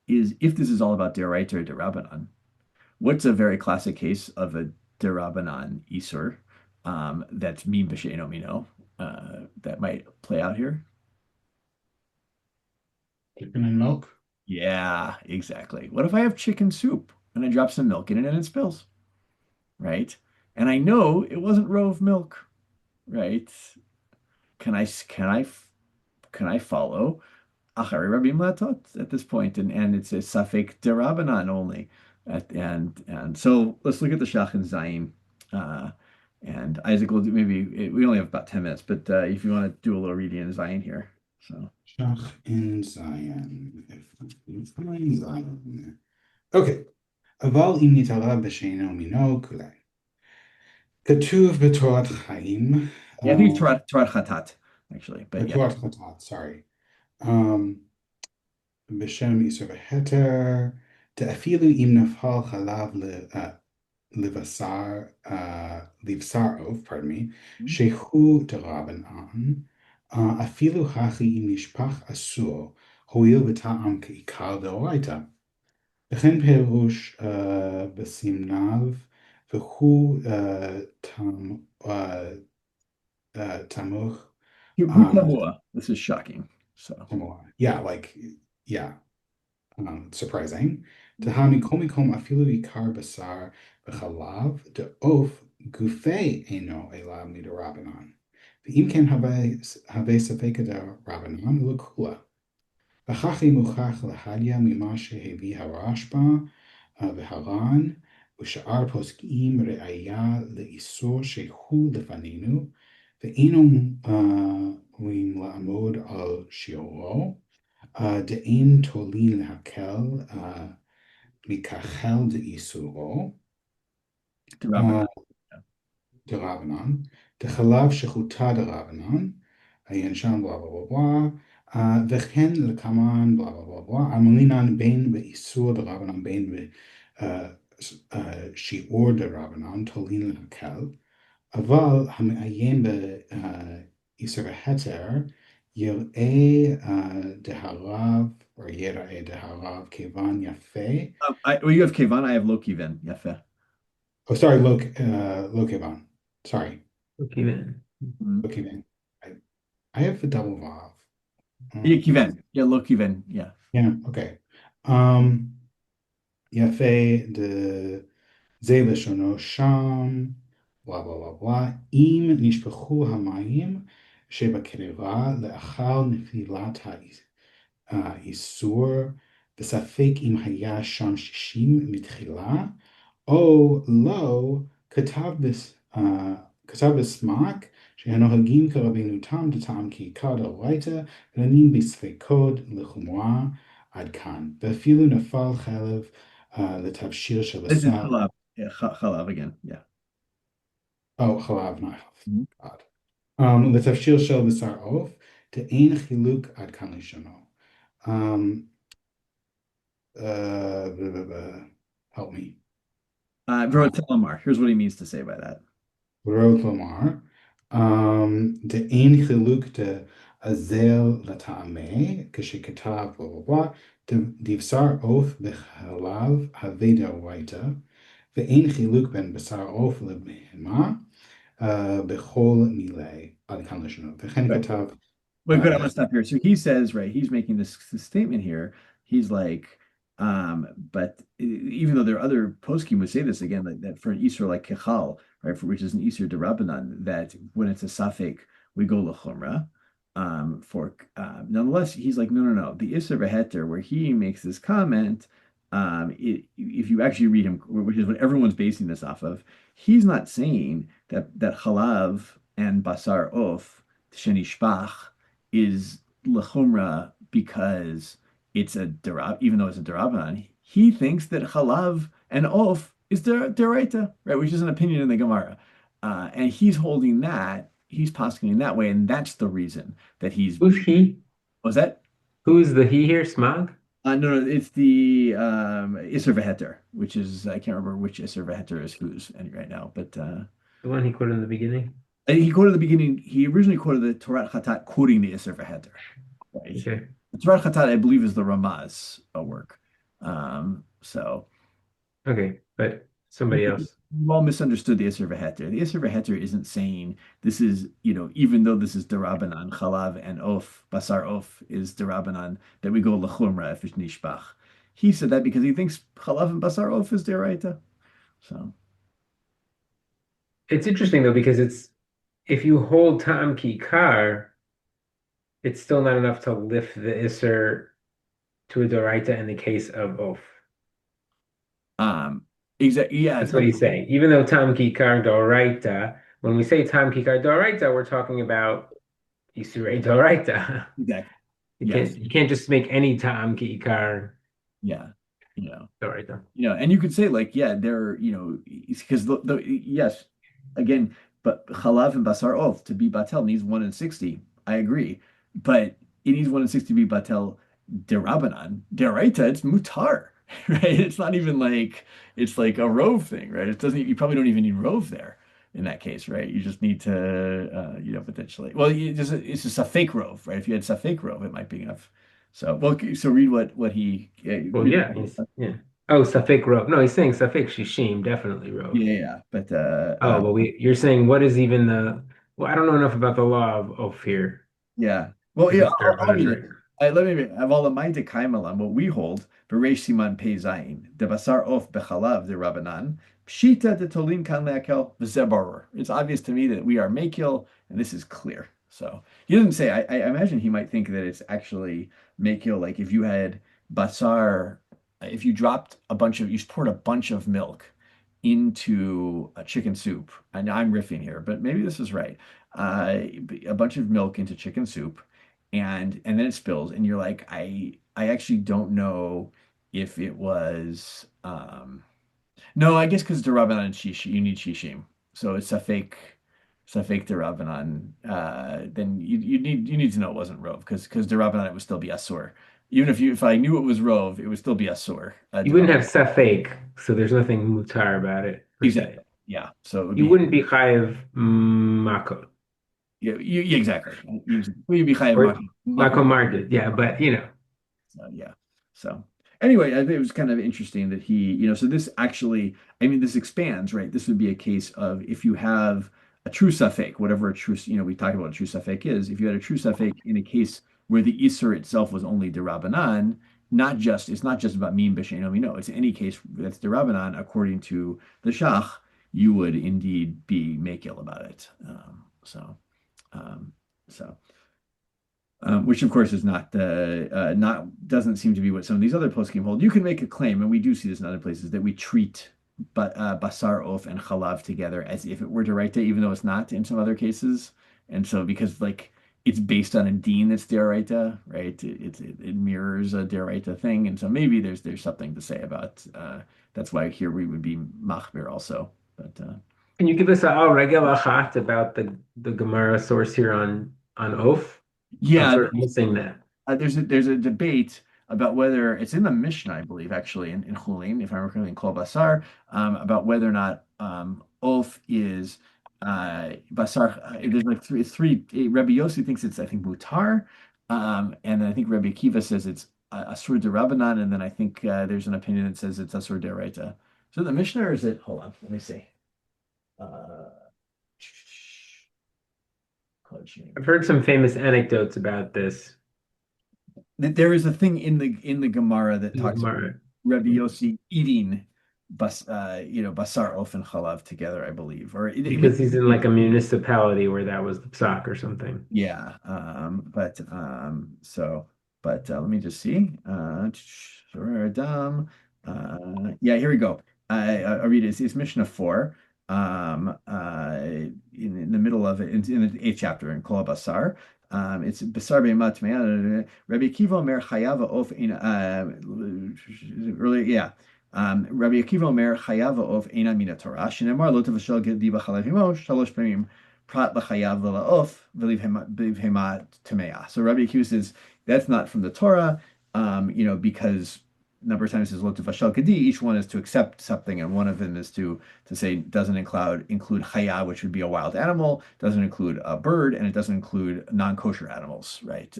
is if this is all about deraita or derabanan, what's a very classic case of a derabanan isur that's min b'she'eno mino that might play out here? Chicken and milk. Yeah, exactly. What if I have chicken soup and I drop some milk in it and it spills, right? And I know it wasn't rove milk, right? Can I follow Achari Rabim Latot at this point? And it's a Safek Derabanan only. And so let's look at the Shach and Zayin. And Isaac will do we only have about 10 minutes, but if you want to do a little reading in Zayin here. So Shach in Zion. If we find Zion. Okay. אבל אם נתעלה בשאינו מינו כולי. כתוב בתורת חיים, yeah, I think it's Torat Chatat, actually, but yeah. בתורת חטאת, sorry. Um, בשם איסור והתר, דאפילו אם נפל חלב לבשר עוף, pardon me, שהוא דרבנן, אפילו הכי אם נשפך אסור, הואיל בטעם כעיקר דאורייתא. וכן פירוש בסימניו, והוא תמוך. This is shocking. So Yeah, like, yeah, surprising. Tahami komikom afilu ikar basar b'chalav de'of gufei eno elav midarabanan. V'im ken have safeka darabanan l'kula. V'chachi muchach lahadya mima shehevi harashba v'haran v'sha'ar poskim re'aya le'isur shehu lefaninu ve'eno lim la'amod al shioro. דאין תולין להקל מכחל דאיסורו, דרבנן, דחלב שחוטה דרבנן, עיין שם בלה בלה בלה, וכן לקמן בלה בלה בלה, עמלינן בין באיסור דרבנן בין בשיעור דרבנן, תולין להקל, אבל המעיין באיסור ההתר, יראה דהרב, or יראה דהרב כיוון יפה. well, you have Kevan, I have lo Kiven. Yafe. Oh, sorry, lo Kevan. Sorry. Lo Kiven. Lo Kiven. I have the double vav. Yeah, Kiven. Yeah, lo Kiven. Yeah. Yeah, okay. יפה זה לשונו שם, blah blah blah blah. אם נשפכו המים שבקרבה לאחר נפילת האיסור, בספק אם היה שם 60 מתחילה, או לא, כתב בסמ"ק שהנוהגים כרבנו תם דתם כעיקר דאורייתא, ונונים בספקות לחומרה עד כאן. ואפילו נפל חלב לתבשיר של This is בשר. Chalav. Yeah, Chalav again. Yeah. Oh, חלב, not health. God. לתבשיר של בשר עוף, דאין חילוק עד כאן לשונו. Help me. Telamar. Here's what he means to say by that. Lamar. דאין חילוק דאזל לטעמי, כשכתב בלה בלה בלה, דבשר עוף בחלב הווה דאורייתא, ואין חילוק בין בשר עוף לבהמה בכל מילי עד כאן לשונו. וכן כתב. Wait, good. I'm gonna stop here. So he says, right, he's making this statement here. He's like, but even though there are other poskim would say this again, like that for an Isur like Kechal, right, for which is an Isur Derabanan, that when it's a Safek, we go Lechumra. Nonetheless, he's like, no. The Isur Beheter, where he makes this comment, if you actually read him, which is what everyone's basing this off of, he's not saying that Chalav and Basar Of Shenishpach is lechumra because it's a derab, even though it's a derabanan. He thinks that chalav and of is deraita, right? Which is an opinion in the Gemara, and he's holding that. He's posting that way, and that's the reason that he's. Who's he? Was that? Who's the he here? Smog? No, it's the Isser Veheter, which is I can't remember which Isser Veheter is whose right now, but the one he quoted in the beginning. He quoted the beginning. He originally quoted the Torah Chatat, quoting the Isser Veheter. Right? Okay. The Torah Chatat, I believe, is the Ramaz work. So. Okay, but somebody else. You all misunderstood the Isser Veheter. The Isser Veheter isn't saying this is, even though this is Derabanan, Chalav and Of, Basar Of is Derabanan, that we go Lechumra if it's Nishbach. He said that because he thinks Chalav and Basar Of is Deraita. So. It's interesting though, because if you hold Tam Ki Kar, it's still not enough to lift the Isser to a Doraita in the case of Of. Exactly. Yeah, that's what he's saying. Even though Tam Ki Kar Doraita, when we say Tam Ki Kar Doraita, we're talking about Isurei Doraita. Exactly. You Yes. can't just make any ta'am ki'ikar Yeah. You know. Doraita. And you could say like, yeah, they're, because yes, again, but Chalav and Basar Oth to be Batel needs 1 in 60. I agree. But it needs 1 in 60 to be Batel Derabanan. Deraita, it's mutar, right? It's not even like it's like a rove thing, right? It doesn't, you probably don't even need rove there in that case, right? You just need to, potentially, well, it's just a fake rove, right? If you had a fake rove, it might be enough. So, well, so read what he, Well, read yeah, yeah. Oh, Safek Rov. No, he's saying Safek Shishim, definitely Rov. Yeah. But Oh, but you're saying what is even the, well, I don't know enough about the law of here. yeah. Well, If yeah, it's I'll read Darabana's it. right. Let me read. Aval Amaita Kaimalam, what we hold, Beresh Siman Pei Zayin, the Basar of Bechalav the Rabbanan, Pshita de Tolin Kan Leakel, Zebarer. It's obvious to me that we are Makil, and this is clear. So he doesn't say, I imagine he might think that it's actually Makil, like if you had Basar, if you dropped you poured a bunch of milk into a chicken soup, and I'm riffing here, but maybe this is right, uh, a bunch of milk into chicken soup, and then it spills, and you're like, I actually don't know if it was no, I guess because Darabanan and Shishi, you need Shishim, so it's a fake Darabanan. Then you need to know it wasn't Rove because Darabanan it would still be Asur. Even if I knew it was Rove, it would still be Asur. You wouldn't have Safek, so there's nothing mutar about it per se. Exactly. Yeah. So it would You be wouldn't be chayiv makot yeah, exactly. You'd be chayav or makom. makom market. Yeah, but So, yeah. So anyway, I think it was kind of interesting that so this actually, I mean, this expands, right? This would be a case of if you have a true suffix, whatever a true, we talked about what a true suffix is. If you had a true suffix in a case where the Isser itself was only derabanan, it's not just about mean b'sheino no, it's any case that's derabanan, according to the Shach, you would indeed be makil about it. Um, so which of course is not doesn't seem to be what some of these other poskim hold. You can make a claim, and we do see this in other places, that we treat basar of and chalav together as if it were deraita, even though it's not in some other cases. And so because like it's based on a deen that's deraita, right? It mirrors a deraita thing, and so maybe there's something to say about that's why here we would be machmir also. But can you give us a regel achat about the Gemara source here on oath? I'm yeah, sort of missing that. there's a debate about whether it's in the Mishnah, I believe, actually in Chulin, if I'm recalling in Kol Basar, about whether or not Oaf is Basar. There's like three. Rabbi Yossi thinks it's, I think, Mutar, and then I think Rabbi Akiva says it's Asur de Rabbanan, and then I think there's an opinion that says it's Asur de Raita. So the Mishnah, or is it? Hold on, let me see. Uh, I've heard some famous anecdotes about this there is a thing in the Gemara that in the talks about Gemara. Rabbi Yossi eating basar ofen chalav together, I believe, or Because he's in like a municipality where that was the psak or something. yeah. Let me just see. Yeah, here we go. I read it. It's Mishnah 4. In the middle of it, in the eighth chapter in Kol Basar. It's Basar Be'emat Me'an. Rabbi Akiva Omer Chayava Of earlier, yeah. Rabbi Akiva Omer Chayava Of Eina Mina Torah. Shenemar Lo Tavashel Gedi B'Chalav Himo Shalosh Pamim Prat L'Chayav L'La'of V'Liv Hema Tameah. So Rabbi Akiva says that's not from the Torah, because number of times it says lo tefashel kadi. Each one is to accept something, and one of them is to say doesn't include chaya, which would be a wild animal, doesn't include a bird, and it doesn't include non-kosher animals, right?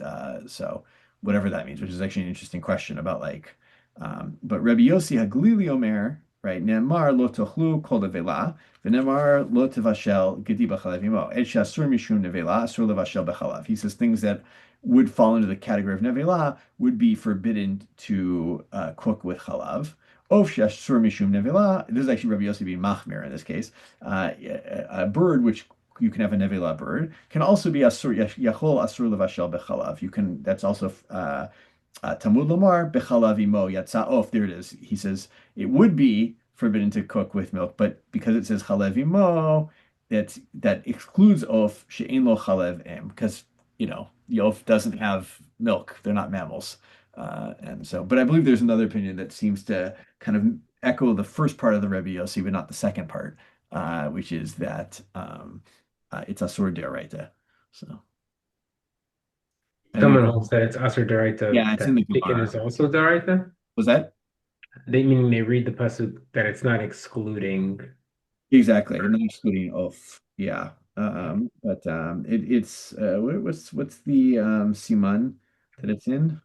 So whatever that means, which is actually an interesting question about like, but Rabbi Yossi Haglili Omer, right? Ne'emar lo tochlu kol nevela, v'ne'emar lo tevashel gedi b'chalav imo. Et she'asur mishum nevela, asur levashel b'chalav. He says things that would fall into the category of nevela would be forbidden to cook with chalav. Of she'asur mishum nevela. This is actually Rabbi Yossi being machmir in this case. A bird which you can have a nevela bird can also be asur yachol asur levashel b'chalav. You can. That's also Tamud Lamar bechalav imo yatsa off. There it is. He says it would be forbidden to cook with milk, but because it says chalev imo, that excludes off she'ein lo chalev em. Because the oaf doesn't have milk. They're not mammals. And so, but I believe there's another opinion that seems to kind of echo the first part of the Rebbe Yossi, but not the second part, which is that it's Asur D'Oraita. So, anyway, Someone holds that it's Asur D'Oraita, yeah, it's in that the chicken Gemara. is also D'Oraita. Was that? They meaning they read the pasuk that it's not excluding. Exactly. I'm not excluding oaf. Yeah. But it's what's the siman that it's in?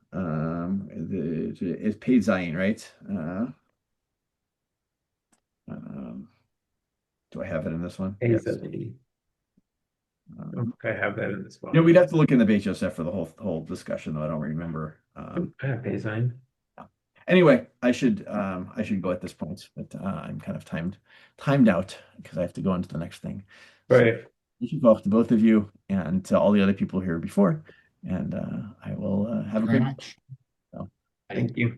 It's paid zayin, right? Um, do I have it in this one? Yes. Um, I have that in this one. we'd have to look in the Beit Yosef for the whole discussion, though I don't remember. I have Paysign. Anyway, I should go at this point, but I'm kind of timed out because I have to go into the next thing. So Right. thank you both to both of you and to all the other people here before, and I will have a Very great. much. So. Thank you.